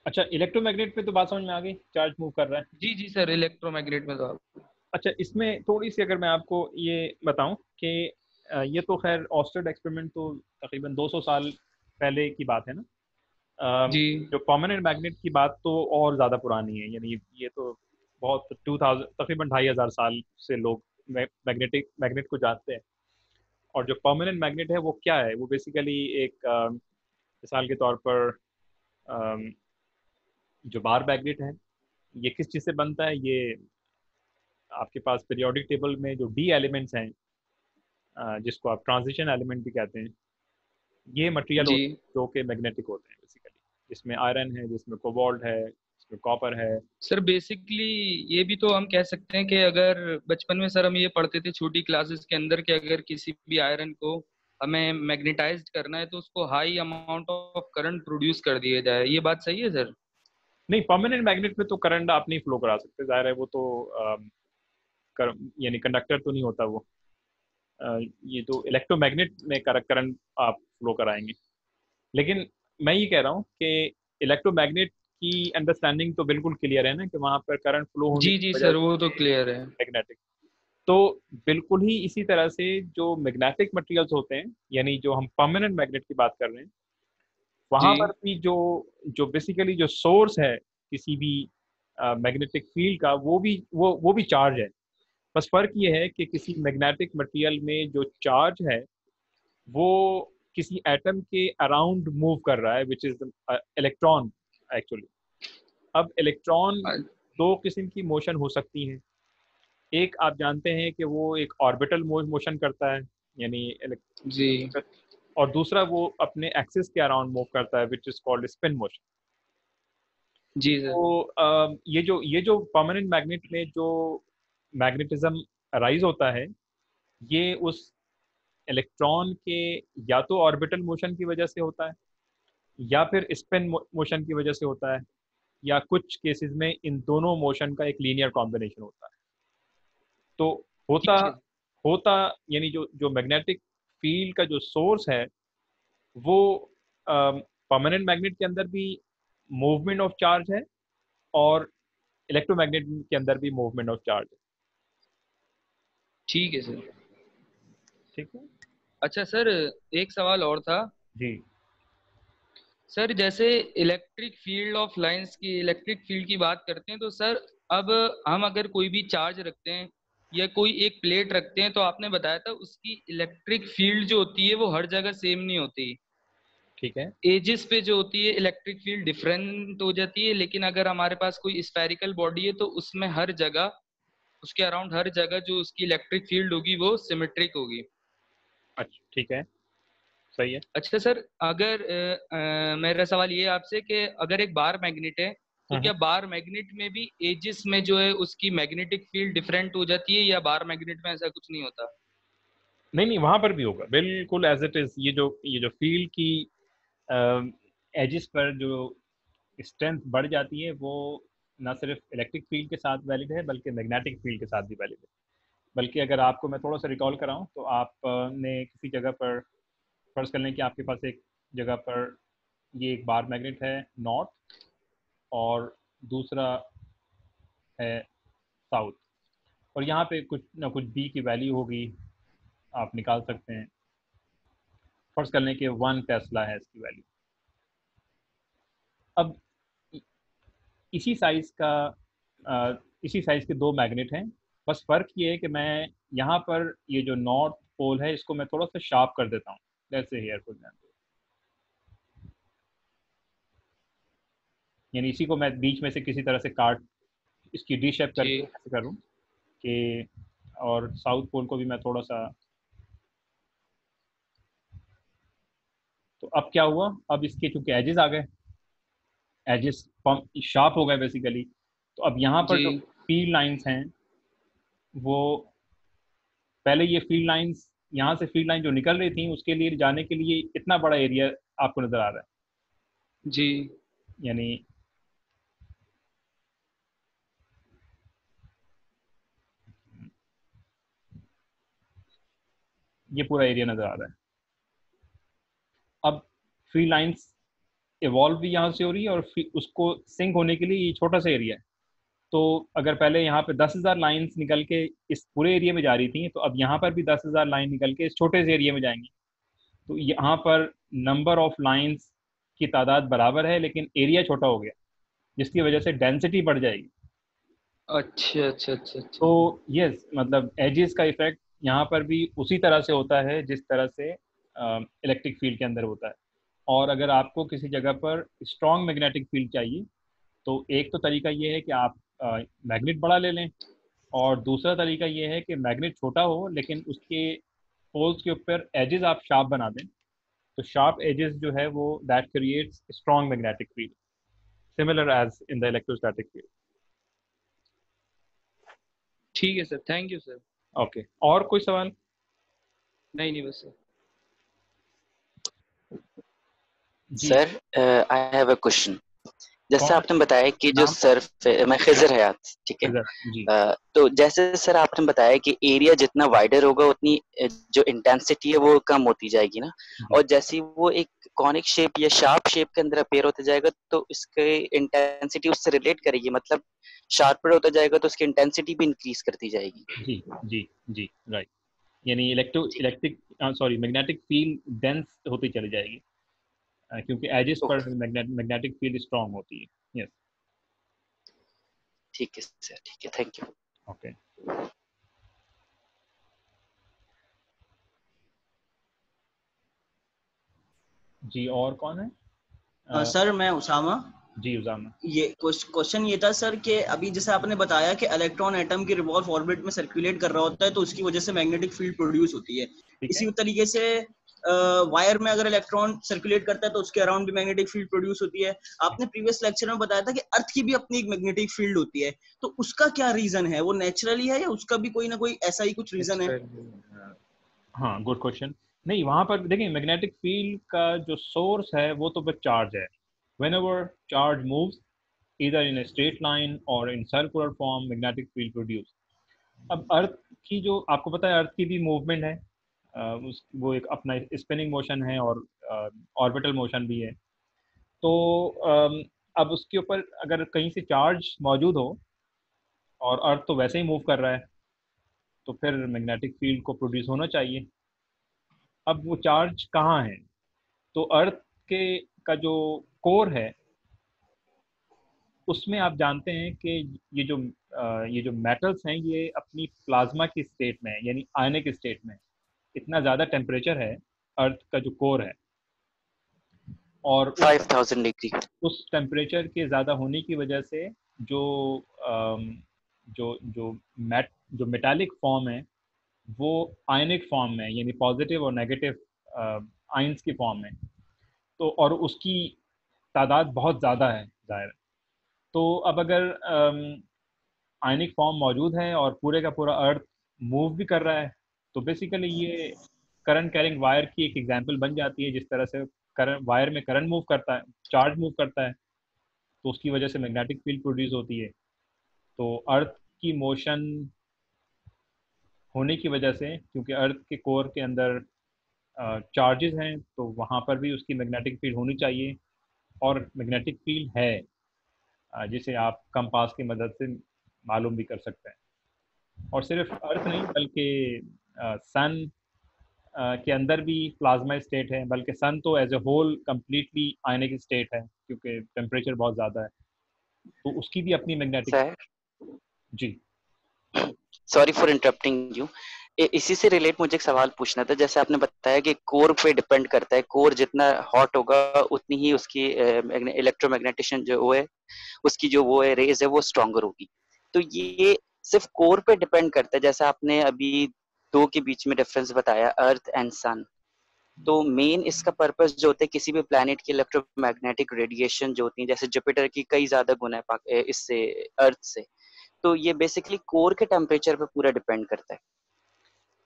Speaker 1: अच्छा, इलेक्ट्रोमैग्नेट में तो बात समझ में आ गई, चार्ज मूव कर रहा है।
Speaker 3: जी जी सर, इलेक्ट्रोमैग्नेट में तो आप।
Speaker 1: अच्छा, इसमें थोड़ी सी अगर मैं आपको ये बताऊं कि ये तो खैर ऑस्टेड एक्सपेरिमेंट तो तकरीबन 200 साल पहले की बात है ना।
Speaker 3: जी
Speaker 1: जो परमानेंट मैग्नेट की बात तो और ज़्यादा पुरानी है, यानी ये तो बहुत 2000 तकरीबन 2500 साल से लोग मैग्नेट को जानते हैं। और जो परमानेंट मैग्नेट है वो क्या है, वो बेसिकली एक मिसाल के तौर पर अम, जो बार मैग्नेट है ये किस चीज़ से बनता है, ये आपके पास पीरियोडिक टेबल में जो डी एलिमेंट्स हैं, जिसको आप ट्रांजिशन एलिमेंट भी कहते हैं, ये मटेरियल
Speaker 3: जी।
Speaker 1: होते हैं जो कि मैग्नेटिक होते हैं बेसिकली, जिसमें आयरन है, जिसमें कोबाल्ट है, जिसमें कॉपर है।
Speaker 3: सर बेसिकली ये भी तो हम कह सकते हैं कि अगर बचपन में सर हम ये पढ़ते थे छोटी क्लासेस के अंदर कि अगर किसी भी आयरन को हमें मैग्नेटाइज्ड करना है तो उसको high amount of current produce कर दिया जाए, ये बात सही है सर?
Speaker 1: नहीं, परमानेंट मैग्नेट में तो करंट आप नहीं फ्लो करा सकते, जाहिर है वो तो यानी कंडक्टर तो नहीं होता वो। ये तो इलेक्ट्रोमैग्नेट में करंट आप फ्लो कराएंगे। लेकिन मैं ये कह रहा हूँ कि इलेक्ट्रोमैग्नेट की अंडरस्टैंडिंग तो बिल्कुल क्लियर है ना, कि वहाँ पर करंट फ्लो होने
Speaker 3: जी
Speaker 1: की
Speaker 3: जी
Speaker 1: वजह
Speaker 3: सर,
Speaker 1: से
Speaker 3: वो तो क्लियर है।
Speaker 1: मैग्नेटिक। तो बिल्कुल ही इसी तरह से जो मैग्नेटिक मटेरियल्स होते हैं, यानी जो हम परमानेंट मैग्नेट की बात कर रहे हैं,
Speaker 3: जी
Speaker 1: वहां पर भी जो जो बेसिकली जो सोर्स है किसी भी मैग्नेटिक फील्ड का, वो भी चार्ज है। बस फर्क ये है कि किसी मैग्नेटिक मटेरियल में जो चार्ज है वो किसी एटम के अराउंड मूव कर रहा है, विच इज इलेक्ट्रॉन एक्चुअली। अब इलेक्ट्रॉन दो किस्म की मोशन हो सकती हैं। एक आप जानते हैं कि वो एक ऑर्बिटल मोशन करता है, यानी
Speaker 3: जी
Speaker 1: और दूसरा वो अपने एक्सिस के अराउंड मूव करता है, which is called spin motion.
Speaker 3: जी सर।
Speaker 1: तो ये जो परमानेंट मैग्नेट में जो मैग्नेटिज्म अराइज होता है, ये उस इलेक्ट्रॉन के या तो ऑर्बिटल मोशन की वजह से होता है, या फिर स्पिन मोशन की वजह से होता है, या कुछ केसेस में इन दोनों मोशन का एक लीनियर कॉम्बिनेशन होता है। तो होता
Speaker 3: ठीक है।
Speaker 1: होता यानी जो जो मैग्नेटिक फील्ड का जो सोर्स है वो परमानेंट मैग्नेट के अंदर भी मूवमेंट ऑफ चार्ज है और इलेक्ट्रोमैग्नेट के अंदर भी मूवमेंट ऑफ चार्ज है।
Speaker 3: ठीक है सर।
Speaker 1: ठीक है।
Speaker 3: अच्छा सर, एक सवाल और था
Speaker 1: जी
Speaker 3: सर। जैसे इलेक्ट्रिक फील्ड की बात करते हैं तो सर, अब हम अगर कोई भी चार्ज रखते हैं या कोई एक प्लेट रखते हैं तो आपने बताया था उसकी इलेक्ट्रिक फील्ड जो होती है वो हर जगह सेम नहीं होती।
Speaker 1: ठीक है।
Speaker 3: एजेस पे जो होती है इलेक्ट्रिक फील्ड डिफरेंट हो जाती है, लेकिन अगर हमारे पास कोई स्फेरिकल बॉडी है तो उसमें हर जगह, उसके अराउंड हर जगह जो उसकी इलेक्ट्रिक फील्ड होगी वो सिमेट्रिक होगी।
Speaker 1: अच्छा ठीक है, सही है।
Speaker 3: अच्छा सर, अगर मेरा सवाल ये है आपसे कि अगर एक बार मैग्नेट है तो क्या
Speaker 1: हम्म।
Speaker 3: बार मैग्नेट में भी एजिस में जो है उसकी मैग्नेटिक फील्ड डिफरेंट हो जाती है, या बार मैग्नेट में ऐसा कुछ नहीं होता?
Speaker 1: नहीं नहीं, वहां पर भी होगा बिल्कुल एज इट इज। ये जो फील्ड की एजिस पर जो स्ट्रेंथ बढ़ जाती है वो ना सिर्फ इलेक्ट्रिक फील्ड के साथ वैलिड है बल्कि मैग्नेटिक फील्ड के साथ भी वैलिड है। बल्कि अगर आपको मैं थोड़ा सा रिकॉल कराऊं तो आपने किसी जगह पर फर्ज कर लें कि आपके पास एक जगह पर ये एक बार मैग्नेट है नॉर्थ और दूसरा है साउथ, और यहाँ पे कुछ ना कुछ बी की वैल्यू होगी, आप निकाल सकते हैं। फर्ज कर लें कि 1 टेस्ला है इसकी वैल्यू। अब इसी साइज का इसी साइज के दो मैग्नेट हैं, बस फ़र्क ये है कि मैं यहाँ पर ये जो नॉर्थ पोल है इसको मैं थोड़ा सा शार्प कर देता हूँ। जैसे हेयर फॉर एग्जाम्पल, यानी इसी को मैं बीच में से किसी तरह से काट इसकी डी शेप
Speaker 3: जी।
Speaker 1: करके ऐसे करूँ कि, और साउथ पोल को भी मैं थोड़ा सा, तो अब क्या हुआ, अब इसके चूंकि एजेस आ गए, एजेस शार्प हो गए बेसिकली, तो अब यहाँ पर
Speaker 3: जी।
Speaker 1: जो फील्ड लाइंस हैं वो, पहले ये फील्ड लाइंस यहाँ से फील्ड लाइन जो निकल रही थी उसके लिए जाने के लिए इतना बड़ा एरिया आपको नजर आ रहा है,
Speaker 3: जी।
Speaker 1: यानी ये पूरा एरिया नजर आ रहा है। अब फील्ड लाइंस इवॉल्व भी यहाँ से हो रही है और उसको सिंक होने के लिए ये छोटा सा एरिया है। तो अगर पहले यहाँ पे 10,000 लाइंस निकल के इस पूरे एरिया में जा रही थी, तो अब यहाँ पर भी 10,000 लाइन निकल के इस छोटे से एरिया में जाएंगी। तो यहाँ पर नंबर ऑफ लाइंस की तादाद बराबर है लेकिन एरिया छोटा हो गया, जिसकी वजह से डेंसिटी बढ़ जाएगी।
Speaker 3: अच्छा अच्छा अच्छा
Speaker 1: तो
Speaker 3: अच्छा।
Speaker 1: यस, मतलब एजेस का इफेक्ट यहाँ पर भी उसी तरह से होता है जिस तरह से इलेक्ट्रिक फील्ड के अंदर होता है। और अगर आपको किसी जगह पर स्ट्रॉन्ग मैग्नेटिक फील्ड चाहिए तो एक तो तरीका ये है कि आप मैग्नेट बड़ा ले लें, और दूसरा तरीका ये है कि मैग्नेट छोटा हो लेकिन उसके पोल्स के ऊपर एजेस आप शार्प बना दें। तो शार्प एजेस जो है वो that creates strong magnetic field, similar as in the electrostatic field.
Speaker 3: ठीक है sir, thank you sir.
Speaker 1: Okay, और कोई सवाल?
Speaker 3: नहीं नहीं, बस सर।
Speaker 1: जी।
Speaker 4: Sir I have a question. जैसे
Speaker 1: कौन?
Speaker 4: आपने बताया कि जो
Speaker 1: नाम?
Speaker 4: सर्फ मैं खिजर हयात, ठीक है।
Speaker 1: जी।
Speaker 4: तो जैसे सर आपने बताया कि एरिया जितना वाइडर होगा उतनी जो इंटेंसिटी है वो कम होती जाएगी ना,
Speaker 1: जी।
Speaker 4: और जैसे ही वो एक कॉनिक शेप या शार्प शेप के अंदर अपेयर होता जाएगा तो इसके इंटेंसिटी उससे रिलेट करेगी, मतलब शार्पर होता जाएगा तो उसकी इंटेंसिटी भी इंक्रीज करती जाएगी।
Speaker 1: जी। जी। जी राइट, यानी
Speaker 4: ठीक है।
Speaker 1: Electric sorry magnetic field dense होती चली जाएगी, क्योंकि एजेस पर
Speaker 4: ओके,
Speaker 1: मैग्नेटिक फील्ड स्ट्रांग होती है। यस।
Speaker 4: ठीक है सर, ठीक है, थैंक यू।
Speaker 1: ओके। जी, और कौन है?
Speaker 2: सर मैं उसामा।
Speaker 1: जी उजामा।
Speaker 2: ये क्वेश्चन ये था सर कि अभी जैसे आपने बताया कि इलेक्ट्रॉन एटम की रिवॉल्व ऑर्बिट में सर्कुलेट कर रहा होता है तो उसकी वजह से मैग्नेटिक फील्ड प्रोड्यूस होती है।
Speaker 1: ठीक है।
Speaker 2: इसी तरीके से वायर में अगर इलेक्ट्रॉन सर्कुलेट करता है तो उसके अराउंड भी मैग्नेटिक फील्ड प्रोड्यूस होती है। आपने प्रीवियस लेक्चर में बताया था कि अर्थ की भी अपनी एक मैग्नेटिक फील्ड होती है, तो उसका क्या रीजन है? वो नेचुरली है या उसका भी कोई ना कोई ऐसा ही कुछ रीजन है?
Speaker 1: हाँ, गुड क्वेश्चन। नहीं, वहाँ पर देखिए मैग्नेटिक फील्ड का जो सोर्स है वो तो बस चार्ज है। whenever charge moves either in a straight line or in circular form, magnetic field produce। अब अर्थ की जो आपको पता है, अर्थ की भी मूवमेंट है, वो एक अपना स्पिनिंग मोशन है और ऑर्बिटल मोशन भी है। तो अब उसके ऊपर अगर कहीं से चार्ज मौजूद हो और अर्थ तो वैसे ही मूव कर रहा है, तो फिर मैग्नेटिक फील्ड को प्रोड्यूस होना चाहिए। अब वो चार्ज कहाँ है? तो अर्थ के का जो कोर है उसमें आप जानते हैं कि ये जो मेटल्स हैं ये अपनी प्लाज्मा की स्टेट में है, यानी आयनिक स्टेट में। इतना ज़्यादा टेम्परेचर है अर्थ का जो कोर है, और
Speaker 4: 5000 डिग्री।
Speaker 1: उस टेम्परेचर के ज़्यादा होने की वजह से जो अम, जो जो जो मेटालिक फॉर्म है वो आयनिक फॉर्म में, यानी पॉजिटिव और नेगेटिव आयंस की फॉर्म में। तो और उसकी तादाद बहुत ज़्यादा है ज़ाहिर। तो अब अगर आयनिक फॉर्म मौजूद है और पूरे का पूरा अर्थ मूव भी कर रहा है, तो बेसिकली ये करंट कैरिंग वायर की एक एग्जांपल बन जाती है। जिस तरह से करंट वायर में करंट मूव करता है, चार्ज मूव करता है, तो उसकी वजह से मैग्नेटिक फील्ड प्रोड्यूस होती है। तो अर्थ की मोशन होने की वजह से, क्योंकि अर्थ के कोर के अंदर चार्जेस हैं, तो वहाँ पर भी उसकी मैग्नेटिक फील्ड होनी चाहिए। और मैग्नेटिक फील्ड है जिसे आप कंपास की मदद से मालूम भी कर सकते हैं। और सिर्फ अर्थ नहीं, बल्कि सन के अंदर भी प्लाज्मा स्टेट है, बल्कि सन तो as a whole completely ionic state है, क्योंकि टेम्परेचर बहुत ज़्यादा है, तो उसकी भी अपनी magnetic.
Speaker 4: Sir
Speaker 1: ji
Speaker 4: sorry for interrupting you. इसी से रिलेट मुझे एक सवाल पूछना था। जैसे आपने बताया कि कोर पे डिपेंड करता है, कोर जितना हॉट होगा उतनी ही उसकी इलेक्ट्रोमैग्नेटिशन जो वो है, उसकी जो वो है रेज है वो स्ट्रॉन्गर होगी। तो ये सिर्फ कोर पे डिपेंड करता है। जैसे आपने अभी दो के बीच में डिफरेंस बताया, अर्थ एंड सन। तो मेन इसका पर्पस जो होता है किसी भी प्लैनेट की इलेक्ट्रोमैग्नेटिक रेडिएशन जो होती है, जैसे जुपिटर की कई ज्यादा गुना है इससे, अर्थ से। तो ये बेसिकली कोर के टेम्परेचर पे पूरा डिपेंड करता है,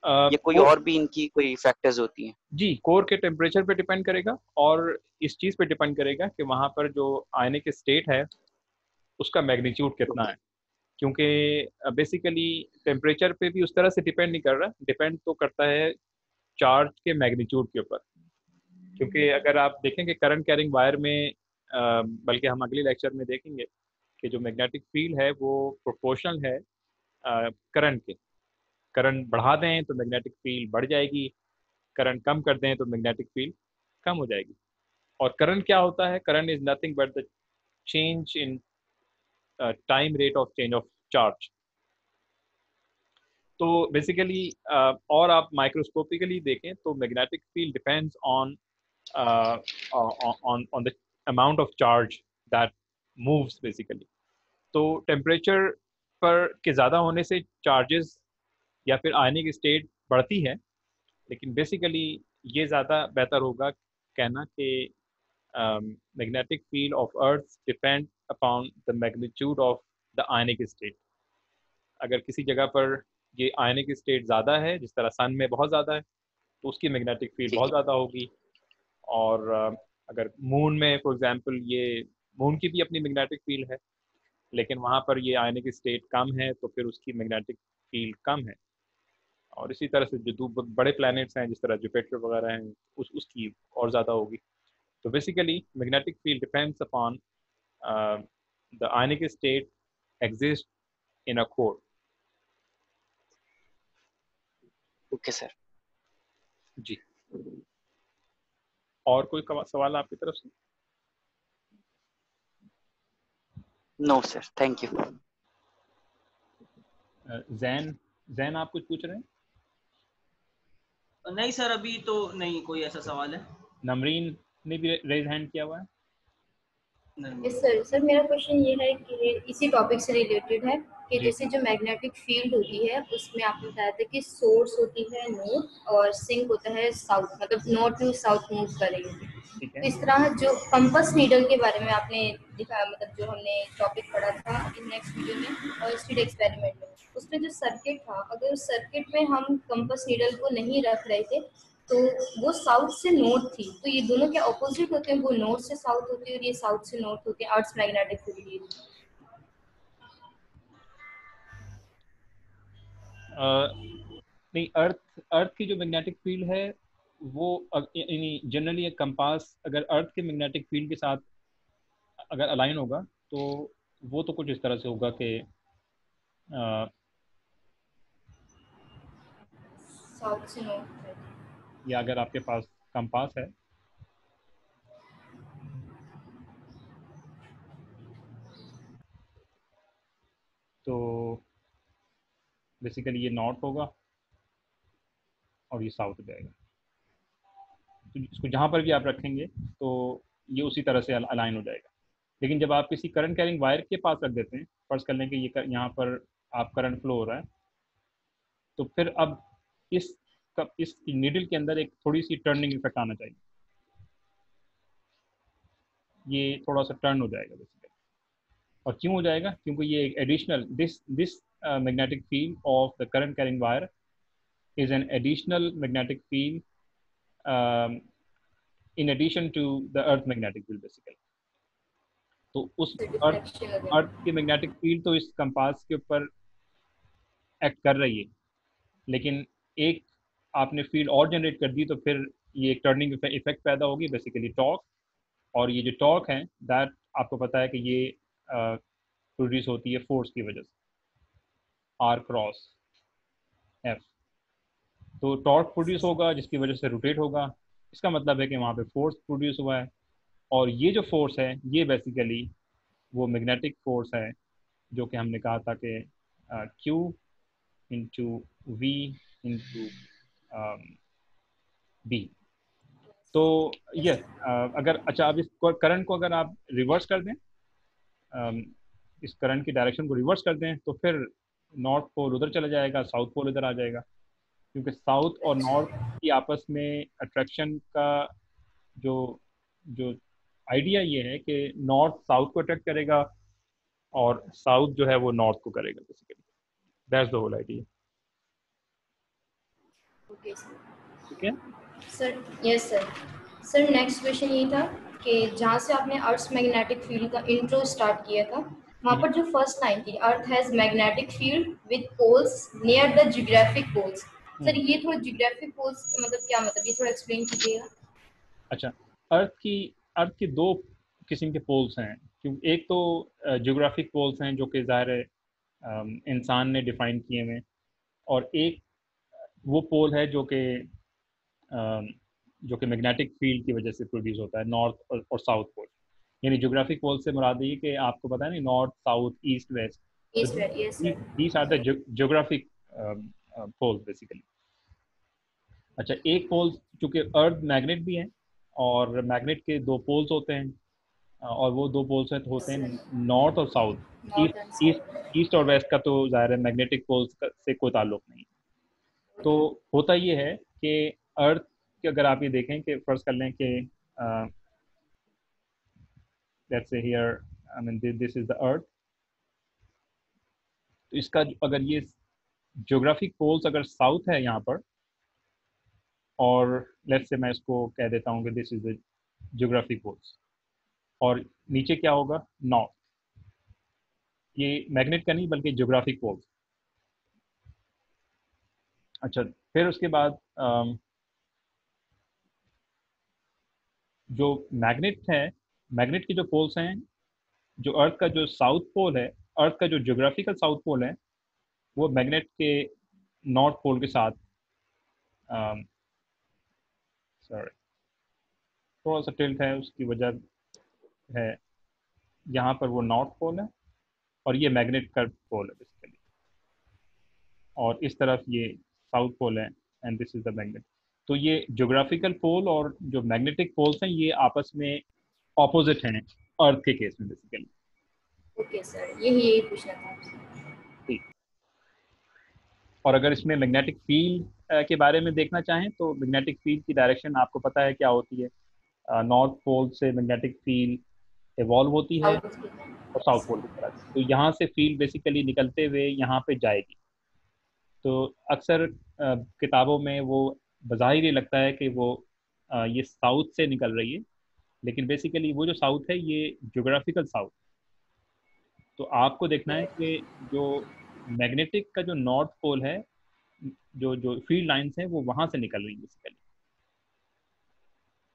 Speaker 4: ये कोई
Speaker 1: को,
Speaker 4: और भी इनकी कोई फैक्टर्स होती हैं?
Speaker 1: जी कोर के टेम्परेचर पे डिपेंड करेगा, और इस चीज़ पे डिपेंड करेगा कि वहाँ पर जो आयनिक स्टेट है उसका मैग्नीट्यूड कितना
Speaker 4: ओके।
Speaker 1: है। क्योंकि बेसिकली टेम्परेचर पे भी उस तरह से डिपेंड नहीं कर रहा, डिपेंड तो करता है चार्ज के मैग्नीट्यूड के ऊपर। क्योंकि अगर आप देखें कि करंट कैरिंग वायर में बल्कि हम अगले लेक्चर में देखेंगे कि जो मैग्नेटिक फील्ड है वो प्रोपोर्शनल है करंट के। करंट बढ़ा दें तो मैग्नेटिक फील्ड बढ़ जाएगी, करंट कम कर दें तो मैग्नेटिक फील्ड कम हो जाएगी। और करंट क्या होता है? Current is nothing but the change in time rate of change of charge. तो बेसिकली और आप माइक्रोस्कोपिकली देखें तो magnetic field depends on on the amount of charge that moves basically। तो टेम्परेचर पर के ज़्यादा होने से चार्जेस या फिर आयनिक स्टेट बढ़ती है, लेकिन बेसिकली ये ज़्यादा बेहतर होगा कहना कि magnetic field of earth depend upon the magnitude of the ionic state. अगर किसी जगह पर ये आयनिक स्टेट ज़्यादा है, जिस तरह सन में बहुत ज़्यादा है, तो उसकी मैग्नेटिक फील्ड
Speaker 4: ठीक
Speaker 1: बहुत
Speaker 4: है।
Speaker 1: ज़्यादा होगी। और अगर मून में फॉर एग्जांपल, ये मून की भी अपनी मैग्नेटिक फील्ड है, लेकिन वहाँ पर ये आयनिक स्टेट कम है, तो फिर उसकी मैग्नेटिक फील्ड कम है। और इसी तरह से जो बड़े प्लैनेट्स हैं जिस तरह जुपिटर वगैरह हैं, उसकी और ज़्यादा होगी। तो basically magnetic field depends upon the ionic state exist in a core.
Speaker 4: Okay sir.
Speaker 1: जी, और कोई सवाल आपकी तरफ से?
Speaker 4: No sir, thank you.
Speaker 1: Jain Jain आप कुछ पूछ रहे हैं?
Speaker 2: नहीं सर, अभी तो नहीं कोई ऐसा सवाल है।
Speaker 1: नमरीन ने भी रेज हैंड किया हुआ है।
Speaker 5: Yes sir. सर मेरा क्वेश्चन ये है कि इसी टॉपिक से रिलेटेड है कि
Speaker 1: जी
Speaker 5: जैसे जो मैग्नेटिक फील्ड होती है उसमें आपने बताया था कि सोर्स होती है नॉर्थ और सिंक होता है साउथ, मतलब नॉर्थ टू साउथ मूव करेगी।
Speaker 1: ठीक
Speaker 5: तो
Speaker 1: है।
Speaker 5: इस तरह जो कंपास नीडल के बारे में आपने दिखाया, मतलब जो हमने टॉपिक पढ़ा था इन नेक्स्ट वीडियो में और स्पीड एक्सपेरिमेंट में, उसमें जो सर्किट था, अगर उस सर्किट में हम कंपास नीडल को नहीं रख रहे थे तो वो साउथ से नॉर्थ थी, तो ये दोनों क्या अपोजिट होते हैं? वो नॉर्थ से साउथ होती है और ये साउथ से नॉर्थ होते हैं अर्थ मैग्नेटिक फील्ड।
Speaker 1: नहीं, अर्थ की जो मैग्नेटिक फील्ड है वो जनरली एक कंपास अगर अर्थ के मैग्नेटिक फील्ड के साथ अगर अलाइन होगा तो वो तो कुछ इस तरह से होगा कि
Speaker 5: साउथ से नॉर्थ।
Speaker 1: या अगर आपके पास कंपास है तो बेसिकली ये नॉर्थ होगा और ये साउथ हो जाएगा। तो इसको जहाँ पर भी आप रखेंगे तो ये उसी तरह से अलाइन हो जाएगा। लेकिन जब आप किसी करंट कैरिंग वायर के पास रख देते हैं, फर्ज कर लें कि ये यहाँ पर आप करंट फ्लो हो रहा है, तो फिर अब इस नीडल के अंदर एक थोड़ी सी टर्निंग इफेक्ट आना चाहिए। ये थोड़ा सा टर्न हो जाएगा बेसिकली। और क्यों हो जाएगा? क्योंकि ये एक additional this magnetic field of the current carrying wire is an additional magnetic field in addition to the earth magnetic field basically. तो उस अर्थ की मैग्नेटिक फील्ड तो इस कंपास के ऊपर एक्ट कर रही है, लेकिन एक आपने फील्ड और जनरेट कर दी तो फिर ये एक टर्निंग इफेक्ट पैदा होगी, बेसिकली टॉर्क। और ये जो टॉर्क है दैट आपको पता है कि ये प्रोड्यूस होती है फोर्स की वजह से, आर क्रॉस एफ। तो टॉर्क प्रोड्यूस होगा जिसकी वजह से रोटेट होगा। इसका मतलब है कि वहाँ पे फोर्स प्रोड्यूस हुआ है, और ये जो फोर्स है ये बेसिकली वो मैग्नेटिक फोर्स है जो कि हमने कहा था कि Q into V into B. तो ये अगर अच्छा अब इस करंट को अगर आप रिवर्स कर दें, इस करंट की डायरेक्शन को रिवर्स कर दें तो फिर नॉर्थ पोल उधर चला जाएगा, साउथ पोल इधर आ जाएगा। क्योंकि साउथ और नॉर्थ की आपस में अट्रैक्शन का जो जो आइडिया ये है कि नॉर्थ साउथ को अट्रैक्ट करेगा और साउथ जो है वो नॉर्थ को करेगा basically. That's the whole idea.
Speaker 5: Okay sir.
Speaker 1: ठीक है
Speaker 5: sir, yes sir. Sir next question ये था कि जहाँ से आपने अर्थ मैग्नेटिक फील्ड का इंट्रो स्टार्ट किया था, वहाँ पर जो फर्स्ट लाइन थी, earth has magnetic field with poles near the geographic poles. Sir ये थोड़ा जियोग्राफिक पोल्स मतलब क्या मतलब, ये थोड़ा एक्सप्लेन कीजिएगा।
Speaker 1: अच्छा, अर्थ की दो किस्म के पोल्स हैं। क्योंकि एक तो जियोग्राफिक पोल्स हैं जो कि ज़ाहिर है इंसान ने डिफाइन किए हुए, और एक वो पोल है जो कि मैग्नेटिक फील्ड की वजह से प्रोड्यूस होता है, नॉर्थ और साउथ पोल। यानी जियोग्राफिक पोल से मुराद ये कि आपको पता है ना, north south east west,
Speaker 5: east west, yes sir.
Speaker 1: These are the geographic poles basically. अच्छा, एक पोल चूंकि अर्थ मैग्नेट भी है और मैग्नेट के दो पोल्स होते हैं, और वो दो पोल्स होते हैं नॉर्थ और south.
Speaker 5: North and south.
Speaker 1: East और वेस्ट का तो ज़ाहिर है मैग्नेटिक पोल्स से कोई ताल्लुक नहीं। तो होता ये है कि अर्थ के अगर आप ये देखें कि फर्ज कर लें कि let's say here I mean this is the earth, तो इसका अगर ये ज्योग्राफिक पोल्स अगर साउथ है यहाँ पर, और लेट्स से मैं इसको कह देता हूँ कि this is the geographic poles, और नीचे क्या होगा, नॉर्थ। ये मैग्नेट का नहीं बल्कि ज्योग्राफिक पोल्स। अच्छा, फिर उसके बाद जो मैग्नेट है, मैग्नेट के जो पोल्स हैं, जो अर्थ का जो साउथ पोल है, अर्थ का जो ज्योग्राफिकल साउथ पोल है, वो मैग्नेट के नॉर्थ पोल के साथ सॉरी थोड़ा सा टिल्ट है, उसकी वजह है यहाँ पर वो नॉर्थ पोल है और ये मैग्नेट का पोल है बेसिकली, और इस तरफ ये साउथ पोल है and this is the magnet. तो ये ज्योग्राफिकल पोल और जो मैग्नेटिक पोल्स हैं ये आपस में ऑपोजिट हैं अर्थ के केस में बेसिकली।
Speaker 5: ओके सर, यही पूछना था आपसे।
Speaker 1: ठीक। और अगर इसमें मैग्नेटिक फील्ड के बारे में देखना चाहें तो मैग्नेटिक फील्ड की डायरेक्शन आपको पता है क्या होती है। नॉर्थ पोल से मैग्नेटिक फील्ड इवॉल्व होती है और साउथ पोल की तरफ। तो यहाँ से फील्ड बेसिकली निकलते हुए यहाँ पे जाएगी। तो अक्सर किताबों में वो बज़ाहिर ये लगता है कि वो ये साउथ से निकल रही है, लेकिन बेसिकली वो जो साउथ है ये ज्योग्राफिकल साउथ। तो आपको देखना है कि जो मैग्नेटिक का जो नॉर्थ पोल है जो जो फील्ड लाइंस हैं वो वहां से निकल रही हैं basically.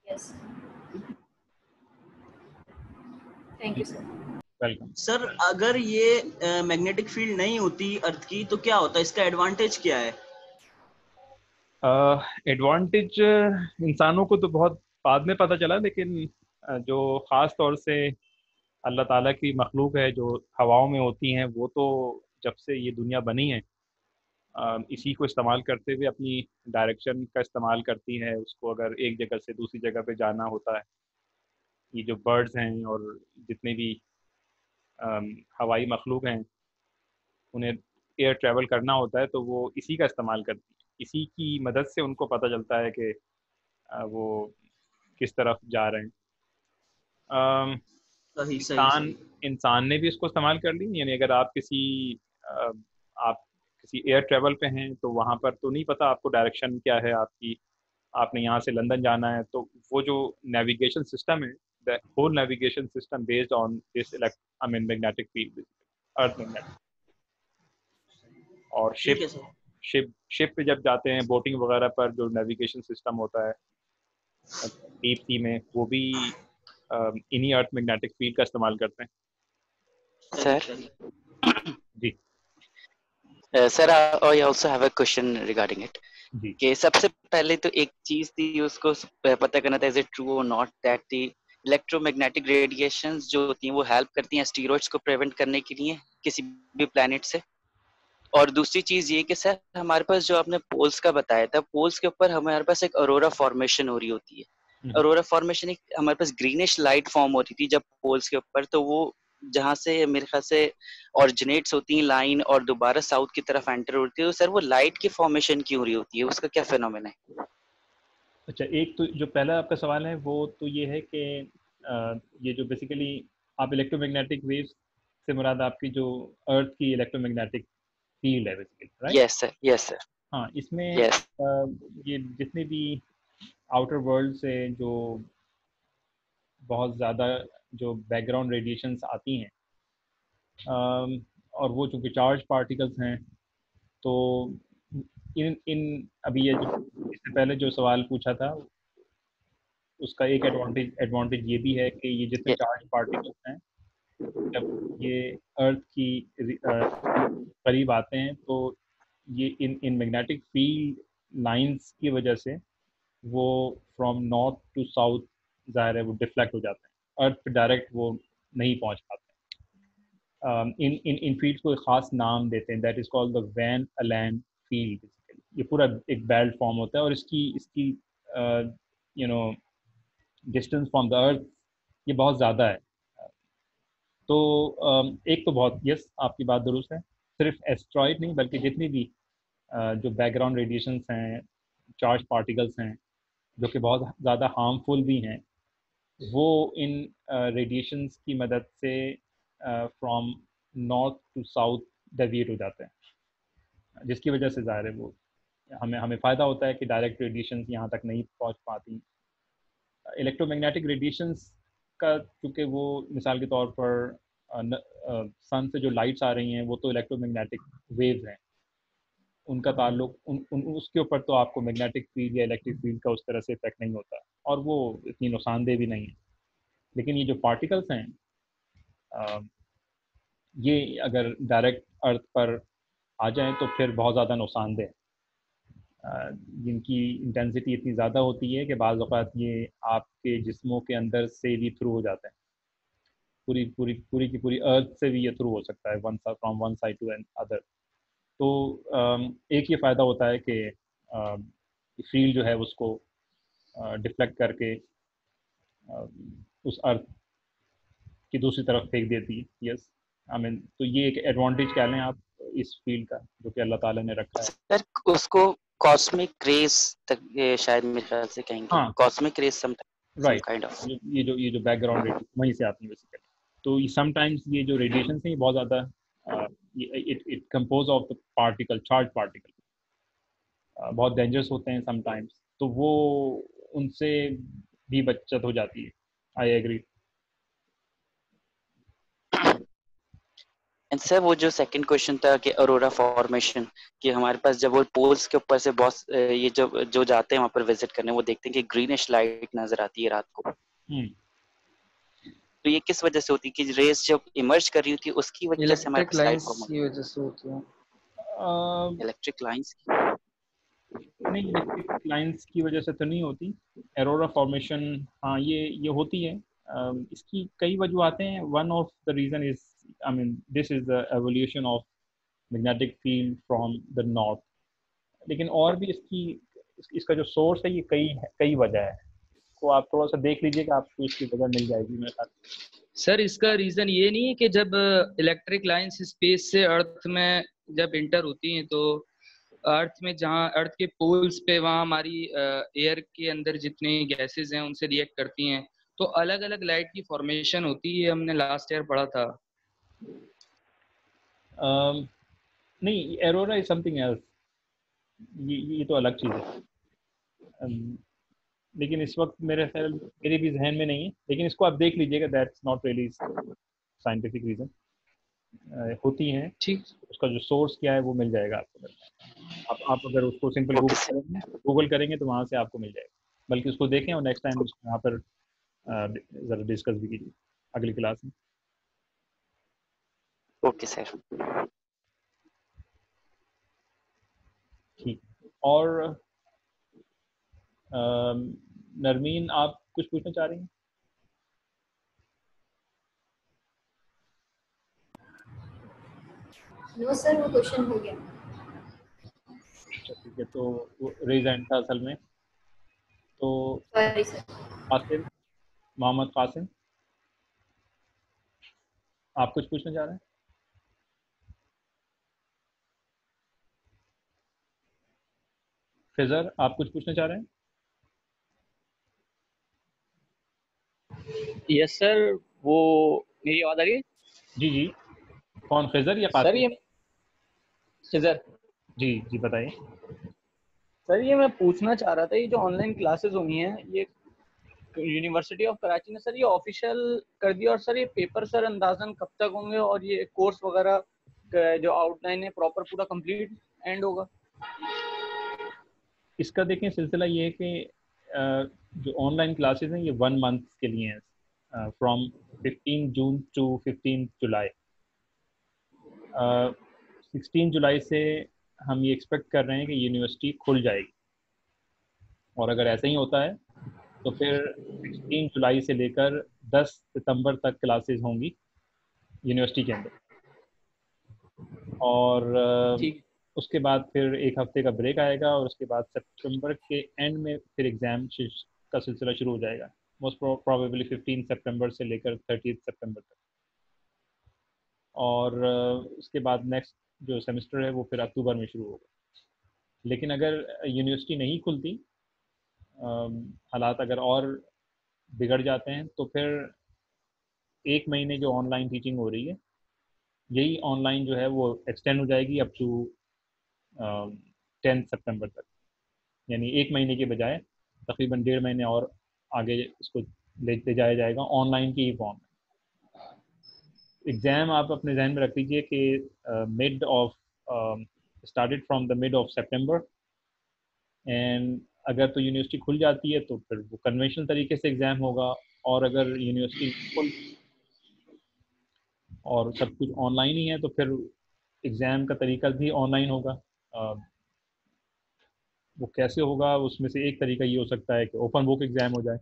Speaker 5: Yes, thank you sir.
Speaker 1: Welcome.
Speaker 2: Sir अगर ये मैग्नेटिक फील्ड नहीं होती अर्थ की तो क्या होता, इसका एडवांटेज क्या है?
Speaker 1: एडवांटेज इंसानों को तो बहुत बाद में पता चला, लेकिन जो ख़ास तौर से अल्लाह ताला की मखलूक है जो हवाओं में होती हैं, वो तो जब से ये दुनिया बनी है इसी को इस्तेमाल करते हुए अपनी डायरेक्शन का इस्तेमाल करती है। उसको अगर एक जगह से दूसरी जगह पे जाना होता है, ये जो बर्ड्स हैं और जितने भी हवाई मखलूक हैं, उन्हें एयर ट्रैवल करना होता है तो वो इसी का इस्तेमाल करती है। इसी की मदद से उनको पता चलता है कि वो किस तरफ जा रहे हैं।
Speaker 2: सही सही
Speaker 1: इंसान
Speaker 2: सही।
Speaker 1: इंसान ने भी इसको इस्तेमाल कर ली, यानी अगर आप अ, आप किसी एयर ट्रैवल पे हैं तो वहाँ पर तो नहीं पता आपको डायरेक्शन क्या है आपकी, आपने यहाँ से लंदन जाना है, तो वो जो नेविगेशन सिस्टम है, the whole navigation system based on this I mean magnetic field, earth magnetic. और
Speaker 2: ठीक
Speaker 1: शिप
Speaker 2: है सर।
Speaker 1: शिप शिप पे जब जाते हैं बोटिंग वगैरह पर, जो नेविगेशन सिस्टम होता है डीप सी में, वो भी इन्हीं अर्थ मैग्नेटिक फील्ड का इस्तेमाल करते हैं।
Speaker 2: सही
Speaker 4: सर
Speaker 2: सही।
Speaker 1: जी
Speaker 4: sir I also have a question regarding it
Speaker 1: जी।
Speaker 4: कि सबसे पहले तो एक चीज थी उसको पता करना था, इज इट ट्रू और not that the electromagnetic radiations जो होती हैं वो हेल्प करती हैं एस्टेरॉइड्स को प्रिवेंट करने के लिए किसी भी प्लेनेट से। और दूसरी चीज ये कि सर हमारे पास जो आपने पोल्स का बताया था, पोल्स के ऊपर हमारे पास एक अरोरा फॉर्मेशन हो रही होती है।
Speaker 1: हम्म।
Speaker 4: अरोरा फॉर्मेशन एक हमारे पास ग्रीनिश लाइट फॉर्म होती थी जब पोल्स के ऊपर, तो वो जहाँ से मेरे ख्याल से ऑरिजिनेट्स होती है लाइन और दोबारा साउथ की तरफ एंटर होती है, तो सर वो लाइट की फॉर्मेशन क्यों हो रही होती है, उसका क्या फिनोमेना है?
Speaker 1: अच्छा, एक तो जो पहला आपका सवाल है वो तो ये है कि ये जो बेसिकली आप इलेक्ट्रोमैग्नेटिक वेव्स से मुराद आपकी जो अर्थ की इलेक्ट्रोमैग्नेटिक फील्ड है basically, right?
Speaker 4: Yes sir, yes sir,
Speaker 1: हाँ, इसमें
Speaker 4: यस।
Speaker 1: ये जितने भी आउटर वर्ल्ड से जो बहुत ज़्यादा जो बैकग्राउंड रेडिएशंस आती हैं, और वो चूँकि चार्ज पार्टिकल्स हैं, तो इन इन अभी ये जो इससे पहले जो सवाल पूछा था उसका एक एडवांटेज ये भी है कि ये जितने चार्ज पार्टिकल्स हैं, जब ये अर्थ की करीब आते हैं तो ये इन मैग्नेटिक फील्ड लाइंस की वजह से वो फ्रॉम नॉर्थ टू साउथ ज़ाहिर है वो डिफ्लेक्ट हो जाते हैं, अर्थ पे डायरेक्ट वो नहीं पहुंच पाते। इन इन इन फील्ड्स को एक ख़ास नाम देते हैं, that is called the Van Allen field. ये पूरा एक बेल्ट फॉर्म होता है और इसकी इसकी you know distance from the earth ये बहुत ज़्यादा है। तो एक तो बहुत यस आपकी बात दुरुस्त है, सिर्फ एस्ट्रॉइड नहीं बल्कि जितनी भी जो बैकग्राउंड रेडिएशंस हैं, चार्ज पार्टिकल्स हैं जो कि बहुत ज़्यादा हार्मफुल भी हैं, वो इन रेडिएशंस की मदद से from north to south deviate हो जाते हैं, जिसकी वजह से ज़ाहिर है वो हमें हमें फ़ायदा होता है कि डायरेक्ट रेडिएशंस यहाँ तक नहीं पहुँच पाती। इलेक्ट्रोमैग्नेटिक रेडिएशंस का चूँकि वो मिसाल के तौर पर सन से जो लाइट्स आ रही हैं वो तो इलेक्ट्रोमैग्नेटिक वेव्स हैं, उनका ताल्लुक उसके ऊपर तो आपको मैग्नेटिक फील्ड या इलेक्ट्रिक फील्ड का उस तरह से इफेक्ट नहीं होता और वो इतनी नुकसानदेह भी नहीं है। लेकिन ये जो पार्टिकल्स हैं ये अगर डायरेक्ट अर्थ पर आ जाएं तो फिर बहुत ज़्यादा नुकसानदेह है। जिनकी इंटेंसिटी इतनी ज़्यादा होती है कि बाज़ औक़ात ये आपके जिस्मों के अंदर से भी थ्रू हो जाते हैं, पूरी पूरी पूरी की पूरी अर्थ से भी ये थ्रू हो सकता है, one from one side to other. तो एक ये फ़ायदा होता है कि फील्ड जो है उसको डिफ्लेक्ट करके उस अर्थ की दूसरी तरफ फेंक देती है। यस, आई मीन तो ये एक एडवांटेज कह लें आप इस फील्ड का जो कि अल्लाह ताला ने रखा है।
Speaker 4: सर उसको कॉस्मिक रेस तक शायद मेरे ख्याल से कहेंगे,
Speaker 1: हाँ
Speaker 4: cosmic rays some
Speaker 1: right,
Speaker 4: kind of.
Speaker 1: ये जो बैकग्राउंड रेडिएशन वहीं से आती है बेसिकली। तो ये समटाइम्स ये जो रेडिएशन है ये बहुत ज़्यादा it it compose of the particle, charge particle, बहुत डेंजरस होते हैं समटाइम्स, तो वो उनसे भी बचत हो जाती है। I agree.
Speaker 4: एंड सर वो जो सेकंड क्वेश्चन था कि अरोरा फॉर्मेशन, कि हमारे पास जब वो पोल्स के ऊपर से बहुत ये जो जो जाते हैं वहां पर विजिट करने, वो देखते हैं कि ग्रीनिश लाइट नजर आती है रात को। तो ये किस वजह से होती है कि रेस जब इमर्ज कर रही होती है उसकी वजह से हमारे
Speaker 3: इलेक्ट्रिक
Speaker 4: पास लाइट
Speaker 3: लाइंस
Speaker 4: फॉर्म
Speaker 3: की वजह से होती है।
Speaker 4: Electric lines.
Speaker 1: नहीं, इलेक्ट्रिक लाइंस की वजह से तो नहीं होती। एरोरा फॉर्मेशन हाँ ये होती है। इसकी कई वजूहतें हैं। One of the reason is, I mean, this is the evolution of magnetic field from the north. लेकिन और भी इसका जो सोर्स है, ये कई वजह है। तो आप थोड़ा सा देख लीजिएगा, आपको इसकी वजह मिल जाएगी मेरे साथ।
Speaker 3: सर इसका रीजन ये नहीं है कि जब इलेक्ट्रिक लाइंस स्पेस से अर्थ में जब इंटर होती हैं तो अर्थ में, जहाँ अर्थ के पोल्स पे, वहाँ हमारी एयर के अंदर जितने गैसेस हैं उनसे रिएक्ट करती हैं, तो अलग अलग लाइट की फॉर्मेशन होती है। हमने लास्ट ईयर पढ़ा था।
Speaker 1: नहीं, एरोरा इज समथिंग एल्स। ये तो अलग चीज़ है। लेकिन इस वक्त मेरे भी जहन में नहीं है। लेकिन इसको आप देख लीजिएगा, that's not really scientific reason. होती हैं,
Speaker 3: ठीक।
Speaker 1: उसका जो सोर्स क्या है वो मिल जाएगा आपको। आप अगर उसको सिंपल गूगल करेंगे तो वहाँ से आपको मिल जाएगा। बल्कि उसको देखें और नेक्स्ट टाइम उसको यहाँ पर ज़रा डिस्कस भी कीजिए अगली क्लास में।
Speaker 4: Okay sir.
Speaker 1: ठीक। और नरमीन, आप कुछ पूछना चाह रही हैं?
Speaker 5: नो सर, वो क्वेश्चन हो गया।
Speaker 1: अच्छा ठीक है, तो वो रेज हैंड था असल में। तो
Speaker 5: सॉरी सर।
Speaker 1: कासिम, मोहम्मद कासिम, आप कुछ पूछना चाह रहे हैं? फिजर, आप कुछ पूछना चाह रहे हैं?
Speaker 6: Yes sir. वो मेरी आवाज आ रही है?
Speaker 1: जी जी। कौन, फिजर या
Speaker 6: सर
Speaker 1: कासिम?
Speaker 6: ये फिजर।
Speaker 1: जी जी, बताइए।
Speaker 6: सर ये मैं पूछना चाह रहा था, ये जो ऑनलाइन क्लासेस हुई हैं, ये यूनिवर्सिटी ऑफ कराची ने सर ये ऑफिशियल कर दिया, और सर ये पेपर सर अंदाजन कब तक होंगे, और ये कोर्स वगैरह जो आउटलाइन है प्रॉपर पूरा कंप्लीट एंड होगा?
Speaker 1: इसका देखें, सिलसिला ये है कि जो ऑनलाइन क्लासेस हैं ये 1 मंथ के लिए हैं, फ्रॉम 15 जून टू 15 जुलाई। 16 जुलाई से हम ये एक्सपेक्ट कर रहे हैं कि यूनिवर्सिटी खुल जाएगी। और अगर ऐसा ही होता है तो फिर 16 जुलाई से लेकर 10 सितंबर तक क्लासेस होंगी यूनिवर्सिटी के अंदर। और
Speaker 6: ठीक।
Speaker 1: उसके बाद फिर एक हफ्ते का ब्रेक आएगा, और उसके बाद सितंबर के एंड में फिर एग्ज़ाम का सिलसिला शुरू हो जाएगा। मोस्ट प्रोबेबली 15 सितंबर से लेकर 30 सितंबर तक। और उसके बाद नेक्स्ट जो सेमेस्टर है वो फिर अक्टूबर में शुरू होगा। लेकिन अगर यूनिवर्सिटी नहीं खुलती, हालात अगर और बिगड़ जाते हैं, तो फिर 1 महीने जो ऑनलाइन टीचिंग हो रही है, यही ऑनलाइन जो है वो एक्सटेंड हो जाएगी अप टू 10 सितंबर तक। यानी 1 महीने के बजाय तकरीबन 1.5 महीने और आगे इसको लेते जाया जाएगा ऑनलाइन की ही फॉर्म में। एग्ज़ाम आप अपने जहन में रख लीजिए कि mid of started from the mid of September. And अगर तो यूनिवर्सिटी खुल जाती है तो फिर वो कन्वेंशनल तरीके से एग्ज़ाम होगा। और अगर यूनिवर्सिटी खुल और सब कुछ ऑनलाइन ही है तो फिर एग्ज़ाम का तरीका भी ऑनलाइन होगा। वो कैसे होगा, उसमें से एक तरीका ये हो सकता है कि ओपन बुक एग्ज़ाम हो जाए।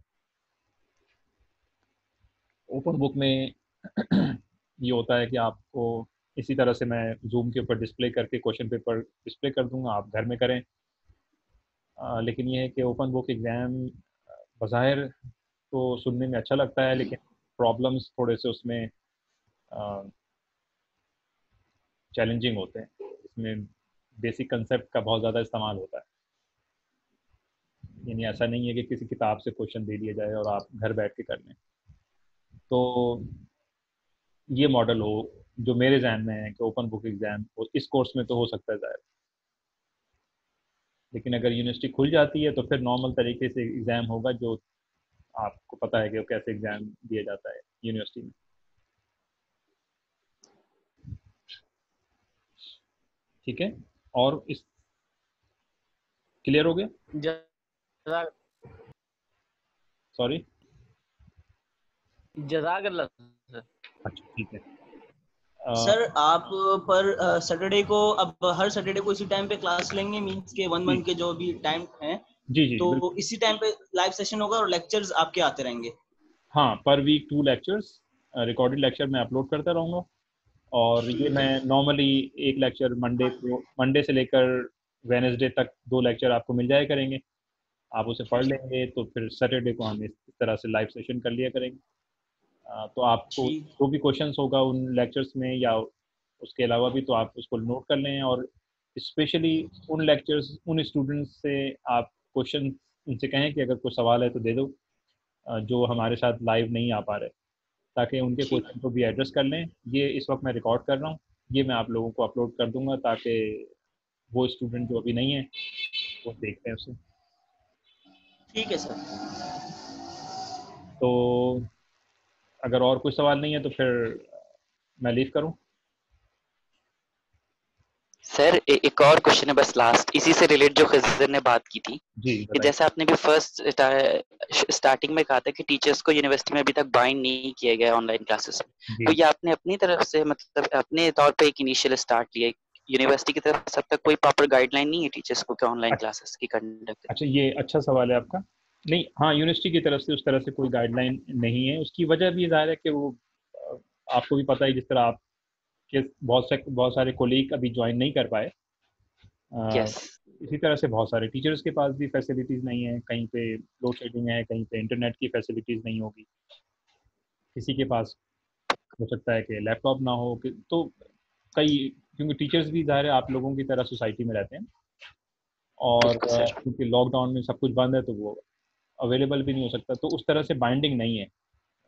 Speaker 1: ओपन बुक में ये होता है कि आपको इसी तरह से मैं जूम के ऊपर डिस्प्ले करके क्वेश्चन पेपर डिस्प्ले कर दूंगा, आप घर में करें। लेकिन ये है कि ओपन बुक एग्ज़ाम बज़ाहिर तो सुनने में अच्छा लगता है, लेकिन प्रॉब्लम्स थोड़े से उसमें चैलेंजिंग होते हैं। इसमें बेसिक कंसेप्ट का बहुत ज़्यादा इस्तेमाल होता है। यानी ऐसा नहीं है कि किसी किताब से क्वेश्चन दे दिया जाए और आप घर बैठ के कर लें। तो ये मॉडल हो जो मेरे जहन में है कि ओपन बुक एग्ज़ाम इस कोर्स में तो हो सकता है ज़ाहिर। लेकिन अगर यूनिवर्सिटी खुल जाती है तो फिर नॉर्मल तरीके से एग्ज़ाम होगा, जो आपको पता है कि वो कैसे एग्ज़ाम दिया जाता है यूनिवर्सिटी में। ठीक है, और इस क्लियर हो गया?
Speaker 6: जज़ाक
Speaker 1: सॉरी।
Speaker 6: जज़ाकल्लाह सर।
Speaker 1: अच्छा ठीक है।
Speaker 2: सर आप पर सैटरडे को, अब हर सैटरडे को इसी टाइम पे क्लास लेंगे, मींस के 1
Speaker 1: जी
Speaker 2: मंथ के जो भी टाइम है,
Speaker 1: जी जी
Speaker 2: तो
Speaker 1: बिल्कुल।
Speaker 2: इसी टाइम पे लाइव सेशन होगा और लेक्चर्स आपके आते रहेंगे?
Speaker 1: हाँ, per week 2 lectures, recorded lecture मैं अपलोड करता रहूँगा। और ये
Speaker 2: ठीक
Speaker 1: मैं
Speaker 2: है।
Speaker 1: नॉर्मली एक लेक्चर मंडे से लेकर वेनेसडे तक 2 लेक्चर आपको मिल जाया करेंगे। आप उसे पढ़ लेंगे तो फिर सैटरडे को हम इस तरह से लाइव सेशन कर लिया करेंगे। तो आपको
Speaker 2: ठीक।
Speaker 1: जो भी क्वेश्चंस होगा उन लेक्चर्स में या उसके अलावा भी, तो आप उसको नोट कर लें। और स्पेशली उन लेक्चर्स, उन स्टूडेंट्स से आप क्वेश्चन उनसे कहें कि अगर कोई सवाल है तो दे दो, जो हमारे साथ लाइव नहीं आ पा रहे, ताकि उनके
Speaker 2: ठीक।
Speaker 1: क्वेश्चन को भी एड्रेस कर लें। ये इस वक्त मैं रिकॉर्ड कर रहा हूँ, ये मैं आप लोगों को अपलोड कर दूंगा, ताकि वो स्टूडेंट जो अभी नहीं है वो देख लें उसे।
Speaker 2: ठीक है सर।
Speaker 1: तो अगर और कोई सवाल नहीं है तो फिर मैं लीव करूँ?
Speaker 4: सर एक और क्वेश्चन है बस लास्ट, इसी से रिलेट जो खिज़र ने बात की थी
Speaker 1: जी
Speaker 4: कि
Speaker 1: बताइए।
Speaker 4: जैसे आपने भी फर्स्ट स्टार्टिंग में कहा था कि टीचर्स को यूनिवर्सिटी में अभी तक बाइंड नहीं किया गया ऑनलाइन क्लासेस में, तो
Speaker 1: जी
Speaker 4: ये आपने अपनी तरफ से मतलब अपने तौर पे एक इनिशियल स्टार्ट लिया, यूनिवर्सिटी की तरफ से अब तक कोई प्रॉपर गाइडलाइन नहीं है टीचर्स को कि ऑनलाइन क्लासेस की कंडक्ट करें?
Speaker 1: अच्छा, ये अच्छा सवाल है आपका। नहीं, हाँ, यूनिवर्सिटी की तरफ से उस तरह से कोई गाइडलाइन नहीं है। उसकी वजह भी ज़ाहिर है कि वो अ, आपको भी पता है, जिस तरह आपके बहुत सारे कोलीग अभी ज्वाइन नहीं कर पाए, अ,
Speaker 4: यस।
Speaker 1: इसी तरह से बहुत सारे टीचर्स के पास भी फैसिलिटीज़ नहीं है। कहीं पे लोड शेडिंग है, कहीं पे इंटरनेट की फैसिलिटीज़ नहीं होगी, किसी के पास हो सकता है कि लैपटॉप ना हो तो कई, क्योंकि टीचर्स भी ज़ाहिर है आप लोगों की तरह सोसाइटी में रहते हैं, और
Speaker 4: बिल्कुल सर।
Speaker 1: क्योंकि लॉकडाउन में सब कुछ बंद है तो वो अवेलेबल भी नहीं हो सकता। तो उस तरह से बाइंडिंग नहीं है,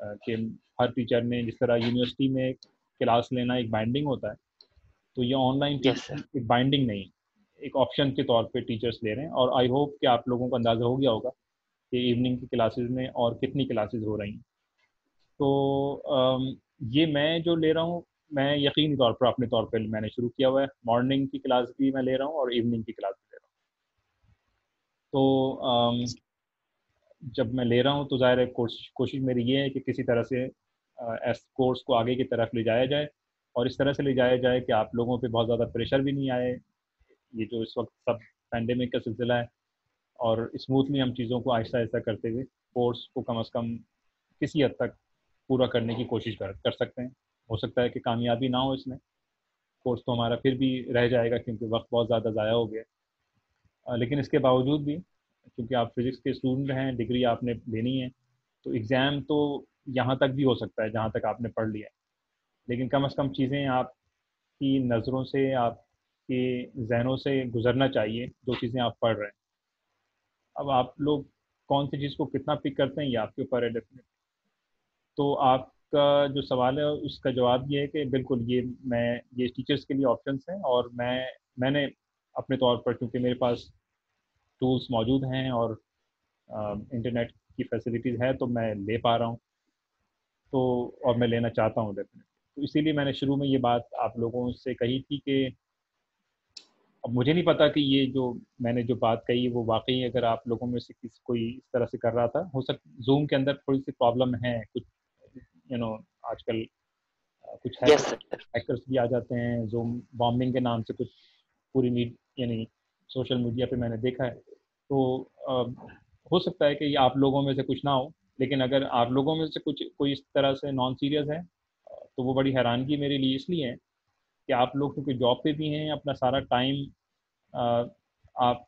Speaker 1: कि हर टीचर ने, जिस तरह यूनिवर्सिटी में क्लास लेना एक बाइंडिंग होता है, तो ये ऑनलाइन
Speaker 4: यस
Speaker 1: टीचिंग
Speaker 4: सर।
Speaker 1: एक बाइंडिंग नहीं, एक ऑप्शन के तौर पे टीचर्स ले रहे हैं। और आई होप कि आप लोगों को अंदाज़ा हो गया होगा कि इवनिंग की क्लासेस में और कितनी क्लासेस हो रही हैं। तो ये मैं जो ले रहा हूँ, मैं यकीनी तौर पर अपने तौर पे मैंने शुरू किया हुआ है। मॉर्निंग की क्लास भी मैं ले रहा हूँ और इवनिंग की क्लास भी ले रहा हूँ। तो जब मैं ले रहा हूँ तो ज़ाहिर है कोशिश मेरी ये है कि किसी तरह से इस कोर्स को आगे की तरफ ले जाया जाए, और इस तरह से ले जाया जाए कि आप लोगों पे बहुत ज़्यादा प्रेशर भी नहीं आए। ये जो इस वक्त सब पैंडेमिक का सिलसिला है, और स्मूथली हम चीज़ों को आहिस्ता आहिस्ता करते हुए कोर्स को कम अज़ कम किसी हद तक पूरा करने की कोशिश कर सकते हैं। हो सकता है कि कामयाबी ना हो इसमें, कोर्स तो हमारा फिर भी रह जाएगा क्योंकि वक्त बहुत ज़्यादा ज़ाया हो गया। लेकिन इसके बावजूद भी, क्योंकि आप फिज़िक्स के स्टूडेंट हैं, डिग्री आपने लेनी है, तो एग्ज़ाम तो यहाँ तक भी हो सकता है जहाँ तक आपने पढ़ लिया है। लेकिन कम से कम चीज़ें आपकी नज़रों से, आपके जहनों से गुजरना चाहिए, जो चीज़ें आप पढ़ रहे हैं। अब आप लोग कौन सी चीज़ को कितना पिक करते हैं ये आपके ऊपर है डेफिनेटली। तो आपका जो सवाल है उसका जवाब ये है कि बिल्कुल ये टीचर्स के लिए ऑप्शंस हैं, और मैंने अपने तौर पर, क्योंकि मेरे पास टूल्स मौजूद हैं और इंटरनेट की फैसिलिटीज़ है, तो मैं ले पा रहा हूँ। तो और मैं लेना चाहता हूँ डेफिनेटली। तो इसीलिए मैंने शुरू में ये बात आप लोगों से कही थी कि अब मुझे नहीं पता कि ये जो मैंने जो बात कही वो वाकई अगर आप लोगों में से किसी कोई इस तरह से कर रहा था, हो सकता जूम के अंदर थोड़ी सी प्रॉब्लम है कुछ, आजकल कुछ
Speaker 4: यस सर।
Speaker 1: हैकर्स भी आ जाते हैं, जूम बॉम्बिंग के नाम से कुछ पूरी यानी सोशल मीडिया पे मैंने देखा है। तो हो सकता है कि ये आप लोगों में से कुछ ना हो, लेकिन अगर आप लोगों में से कुछ कोई इस तरह से नॉन सीरियस है, तो वो बड़ी हैरानगी मेरे लिए इसलिए है कि आप लोग क्योंकि जॉब पे भी हैं, अपना सारा टाइम आप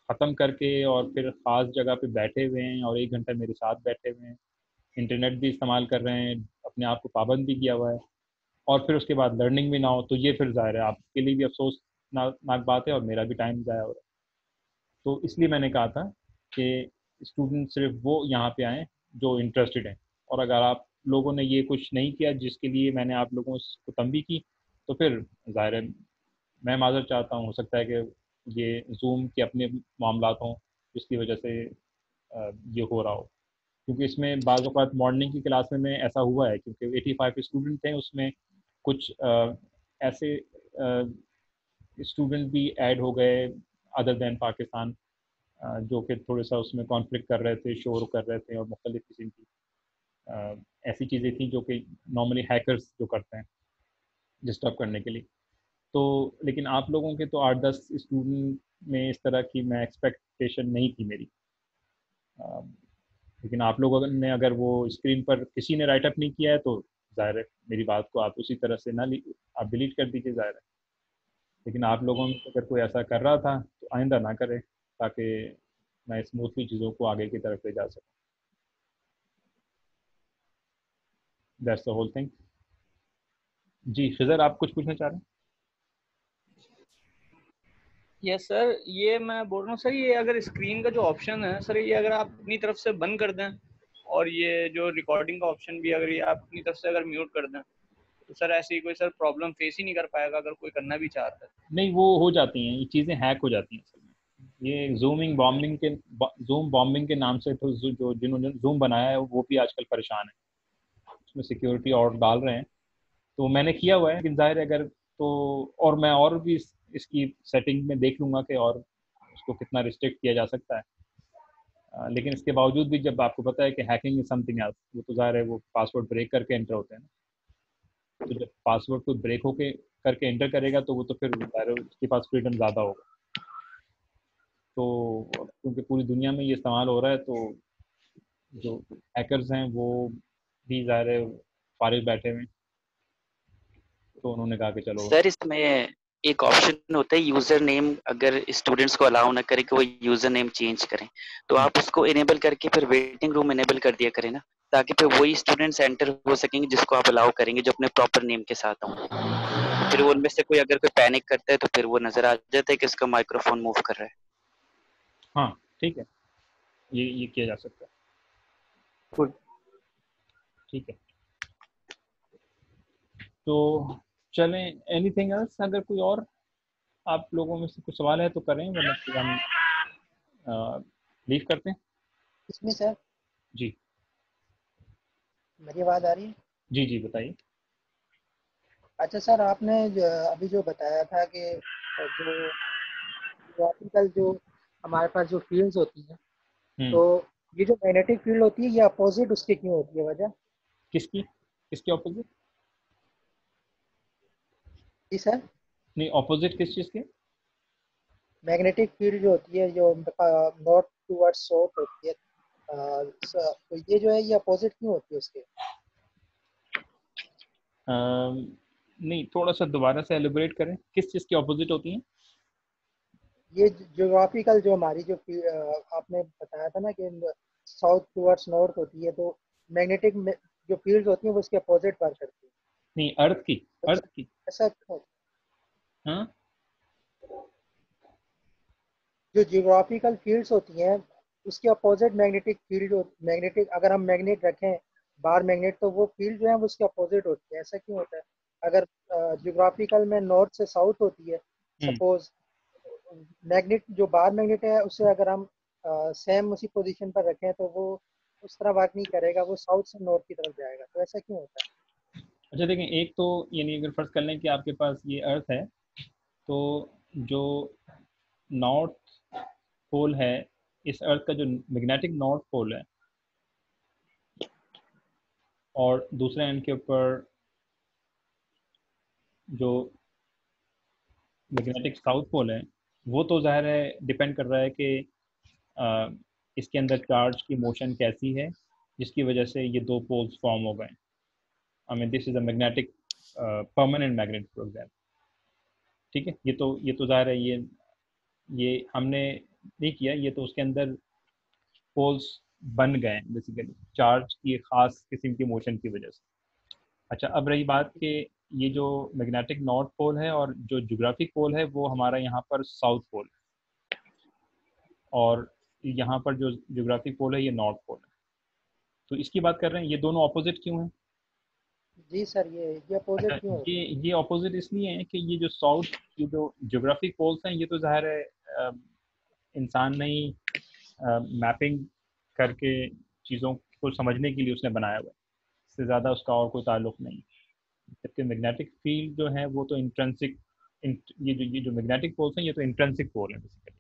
Speaker 1: ख़त्म करके और फिर ख़ास जगह पे बैठे हुए हैं और 1 घंटा मेरे साथ बैठे हुए हैं, इंटरनेट भी इस्तेमाल कर रहे हैं, अपने आप को पाबंद भी किया हुआ है, और फिर उसके बाद लर्निंग भी ना हो, तो ये फिर ज़ाहिर है आपके लिए भी अफसोसनाक बात है और मेरा भी टाइम ज़ाया हो रहा है। तो इसलिए मैंने कहा था कि स्टूडेंट सिर्फ वो यहाँ पे आएँ जो इंटरेस्टेड हैं। और अगर आप लोगों ने ये कुछ नहीं किया जिसके लिए मैंने आप लोगों को तंबीह की, तो फिर ज़ाहिर है मैं माज़रत चाहता हूँ। हो सकता है कि ये ज़ूम के अपने मामलात हों जिसकी वजह से ये हो रहा हो, क्योंकि इसमें बाज़ औक़ात मॉर्निंग की क्लास में ऐसा हुआ है, क्योंकि 85 स्टूडेंट थे उसमें, कुछ ऐसे स्टूडेंट भी ऐड हो गए अदर दैन पाकिस्तान, जो कि थोड़ा सा उसमें कॉन्फ्लिक्ट कर रहे थे, शोर कर रहे थे और मुख्तलिफ किस्म की ऐसी चीज़ें थी जो कि नॉर्मली हैकर्स जो करते हैं डिस्टर्ब करने के लिए। तो लेकिन आप लोगों के तो 8-10 स्टूडेंट में इस तरह की मैं एक्सपेक्टेशन नहीं थी मेरी। लेकिन आप लोगों ने अगर वो स्क्रीन पर किसी ने राइट अप नहीं किया है तो ज़ाहिर है मेरी बात को आप उसी तरह से आप डिलीट कर दीजिए, ज़ाहिर है। लेकिन आप लोगों में अगर कोई ऐसा कर रहा था तो आइंदा ना करे, ताकि मैं स्मूथली चीज़ों को आगे की तरफ ले जा सकूँ। That's the whole thing. जी खिज़र, आप कुछ पूछना चाह रहे हैं?
Speaker 6: यस सर, ये मैं बोल रहा हूँ सर, ये अगर स्क्रीन का जो ऑप्शन है सर, ये अगर आप अपनी तरफ से बंद कर दें और ये जो रिकॉर्डिंग का ऑप्शन भी अगर ये आप अपनी तरफ से अगर म्यूट कर दें तो सर ऐसी कोई सर प्रॉब्लम फेस ही नहीं कर पाएगा अगर कोई करना भी चाहता है?
Speaker 1: नहीं, वो हो जाती हैं, ये चीज़ें हैक हो जाती हैं असल में। ये जूम बॉम्बिंग के नाम से तो जो जिन्होंने जूम बनाया है वो भी आजकल परेशान है, उसमें सिक्योरिटी और डाल रहे हैं। तो मैंने किया हुआ है, लेकिन ज़ाहिर है अगर तो और मैं और भी इसकी सेटिंग में देख लूँगा कि और उसको कितना रिस्ट्रिक्ट किया जा सकता है। लेकिन इसके बावजूद भी जब आपको पता है कि हैकिंग इज समथिंग एल्स, वो तो ज़ाहिर है वो पासवर्ड ब्रेक करके एंटर होते हैं ना। तो जब पासवर्ड को ब्रेक होके करके एंटर करेगा तो वो तो फिर ज़ाहिर है उसके पास फ्रीडम ज़्यादा होगा। तो क्योंकि पूरी दुनिया में ये इस्तेमाल हो रहा है तो जो हैकर्स हैं वो भी ज़ाहिर है फारिग बैठे हुए हैं, तो उन्होंने कहा कि चलो।
Speaker 4: सर इसमें एक ऑप्शन होता है यूजर नेम, अगर स्टूडेंट्स को अलाउ ना करे कि वो यूजर नेम चेंज करें तो आप उसको इनेबल करके फिर वेटिंग रूम इनेबल कर दिया करें ना, ताकि फिर वही स्टूडेंट्स एंटर हो सकेंगे जिसको आप अलाउ करेंगे, जो अपने प्रॉपर नेम के साथ हों। फिर वो उनमें से कोई अगर कोई पैनिक करता है तो फिर वो नजर आ जाता है कि इसका माइक्रोफोन मूव कर रहा है।
Speaker 1: हाँ ठीक है, ये किया जा सकता है।
Speaker 6: गुड।
Speaker 1: ठीक है, तो चलें, एनीथिंग एल्स? अगर कोई और आप लोगों में से कुछ सवाल है तो करें, वरना फिर हम लीव करते हैं।
Speaker 7: इसमें सर
Speaker 1: जी
Speaker 7: मेरी आवाज़ आ रही है?
Speaker 1: जी जी बताइए।
Speaker 7: अच्छा सर, आपने अभी जो बताया था कि जो ग्राफिकल जो हमारे पास जो फील्ड्स होती हैं, तो ये जो मैग्नेटिक फील्ड होती है ये अपोजिट उसके क्यों होती है, वजह?
Speaker 1: किसकी किसके ऑपोजिट?
Speaker 7: जी सर,
Speaker 1: नहीं, ऑपोजिट किस चीज़ के?
Speaker 7: मैग्नेटिक फील्ड जो होती है जो नॉर्थ टूवर्ड्स साउथ होती है, तो ये जो है ये अपोजिट क्यों होती है उसके?
Speaker 1: नहीं, थोड़ा सा दोबारा से एलिब्रेट करें, किस चीज़ की ऑपोजिट होती हैं?
Speaker 7: ये ज्योग्राफिकल जो हमारी जो आपने बताया था ना कि साउथ टूवर्ड्स नॉर्थ होती है, तो मैग्नेटिक जो फील्ड होती हैं वो उसके अपोजिट वर्क करती है।
Speaker 1: नहीं, अर्थ की।
Speaker 7: ऐसा क्यों?
Speaker 1: हाँ,
Speaker 7: जो जियोग्राफिकल फील्ड्स होती हैं उसके अपोजिट मैग्नेटिक फील्ड, मैग्नेटिक अगर हम मैग्नेट रखें बाहर मैग्नेट, तो वो फील्ड जो है वो उसके अपोजिट होती है। ऐसा क्यों होता है? अगर जियोग्राफिकल में नॉर्थ से साउथ होती है, सपोज मैग्नेट जो बाहर मैग्नेट है उसे अगर हम सेम उसी पोजीशन पर रखें तो वो उस तरह वर्क नहीं करेगा, वो साउथ से नॉर्थ की तरफ जाएगा। तो ऐसा क्यों होता है?
Speaker 1: अच्छा देखें, एक तो यानी अगर फर्ज कर लें कि आपके पास ये अर्थ है, तो जो नॉर्थ पोल है, इस अर्थ का जो मैग्नेटिक नॉर्थ पोल है, और दूसरे एंड के ऊपर जो मैग्नेटिक साउथ पोल है, वो तो ज़ाहिर है डिपेंड कर रहा है कि इसके अंदर चार्ज की मोशन कैसी है, जिसकी वजह से ये दो पोल्स फॉर्म हो गए। I mean this is a magnetic permanent magnet for example. ठीक है, ये तो ज़ाहिर है ये हमने नहीं किया, ये तो उसके अंदर पोल्स बन गए बेसिकली चार्ज की ख़ास किस्म की मोशन की वजह से। अच्छा, अब रही बात कि ये जो मैग्नेटिक नॉर्थ पोल है और जो ज्योग्राफिक पोल है वो हमारा यहाँ पर साउथ पोल है, और यहाँ पर जो ज्योग्राफिक पोल है ये नॉर्थ पोल है। तो इसकी बात कर रहे हैं, ये दोनों ऑपोजिट क्यों हैं?
Speaker 7: जी सर, ये अपोजिट
Speaker 1: अच्छा,
Speaker 7: क्यों होता है?
Speaker 1: ये ऑपोजिट इसलिए है कि ये जो साउथ की जो ज्योग्राफिक पोल्स हैं, ये तो ज़ाहिर है इंसान ने ही मैपिंग करके चीज़ों को समझने के लिए उसने बनाया हुआ है, इससे ज़्यादा उसका और कोई ताल्लुक नहीं। जबकि मैग्नेटिक फील्ड जो है वो तो इंट्रेंसिक ये जो मैग्नेटिक पोल्स हैं ये तो इंट्रिंसिक पोल हैं बेसिकली,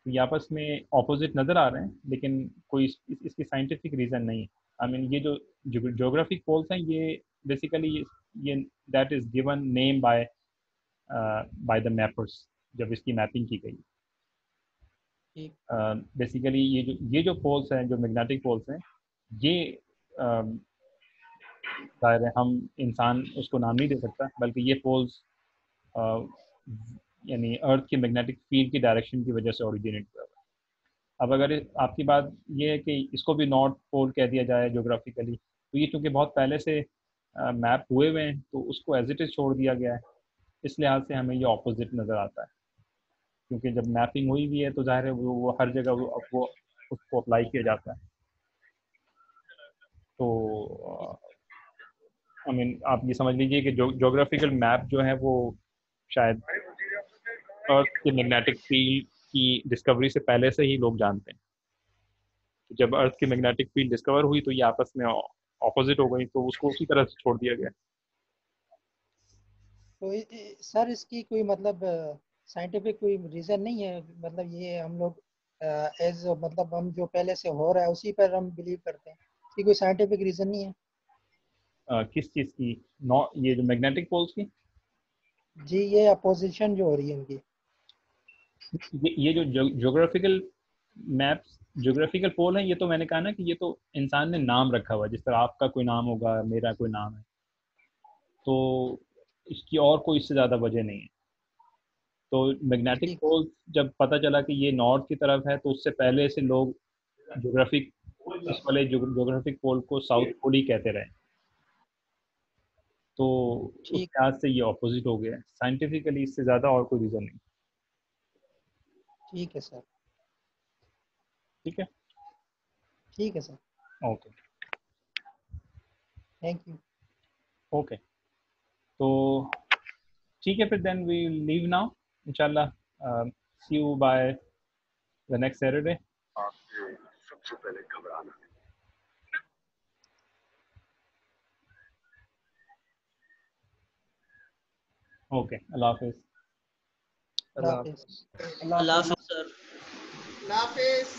Speaker 1: तो ये आपस में ऑपोजिट नज़र आ रहे हैं, लेकिन कोई इसकी साइंटिफिक रीज़न नहीं है। आई मीन ये जो ज्योग्राफिक पोल्स हैं ये बेसिकली ये that is given name by the mappers जब इसकी मैपिंग की गई। बेसिकली ये जो पोल्स हैं, जो मैग्नेटिक पोल्स हैं, ये जाहिर है हम इंसान उसको नाम नहीं दे सकता, बल्कि ये पोल्स यानी अर्थ की मैग्नेटिक फील्ड की डायरेक्शन की वजह से ओरिजिनेट हुआ है। अब अगर आपकी बात ये है कि इसको भी नॉर्थ पोल कह दिया जाए ज्योग्राफिकली, तो ये चूँकि बहुत पहले से मैप हुए हुए हैं तो उसको एज इट इज़ छोड़ दिया गया है, इस लिहाज से हमें ये ऑपोजिट नज़र आता है, क्योंकि जब मैपिंग हुई हुई है तो जाहिर है वो हर जगह वो उसको अप्लाई किया जाता है। तो आई मीन आप ये समझ लीजिए कि ज्योग्राफिकल मैप जो है वो शायद अर्थ के मैग्नेटिक फील्ड की डिस्कवरी से पहले से ही लोग जानते हैं। तो जब अर्थ की मैग्नेटिक फील्ड डिस्कवर हुई तो ये आपस में ऑपोजिट हो गई, तो उसको उसी तरह से छोड़ दिया गया।
Speaker 7: तो सर इसकी कोई मतलब साइंटिफिक कोई रीज़न नहीं है? मतलब ये हम लोग एज मतलब हम जो पहले से हो रहा है उसी पर हम बिलीव करते हैं, इसकी कोई साइंटिफिक रीज़न नहीं है?
Speaker 1: किस चीज़ की? ये जो मैग्नेटिक पोल्स की?
Speaker 7: जी, ये अपोजिशन जो हो रही है इनकी।
Speaker 1: ये जो ज्योग्राफिकल मैप्स, ज्योग्राफिकल पोल है, ये तो मैंने कहा ना कि ये तो इंसान ने नाम रखा हुआ है, जिस तरह आपका कोई नाम होगा, मेरा कोई नाम है, तो इसकी और कोई इससे ज़्यादा वजह नहीं है। तो मैग्नेटिक पोल जब पता चला कि ये नॉर्थ की तरफ है, तो उससे पहले से लोग ज्योग्राफिक इस वाले ज्योग्राफिक पोल को साउथ पोल ही कहते रहे, तो उस लिहाज से ये ऑपोजिट हो गया। साइंटिफिकली इससे ज़्यादा और कोई रीज़न नहीं।
Speaker 7: ठीक है सर।
Speaker 1: ठीक है,
Speaker 7: ठीक है sir.
Speaker 1: Okay,
Speaker 7: thank you.
Speaker 1: Okay, तो ठीक है, फिर देन वी लीव नाउ इंशाल्लाह। See you by the next Saturday.
Speaker 8: सबसे पहले घबराना।
Speaker 1: ओके, अल्लाह हाफिज़।
Speaker 2: अल्लाह हाफिज़ सर।
Speaker 6: अल्लाह हाफिज़।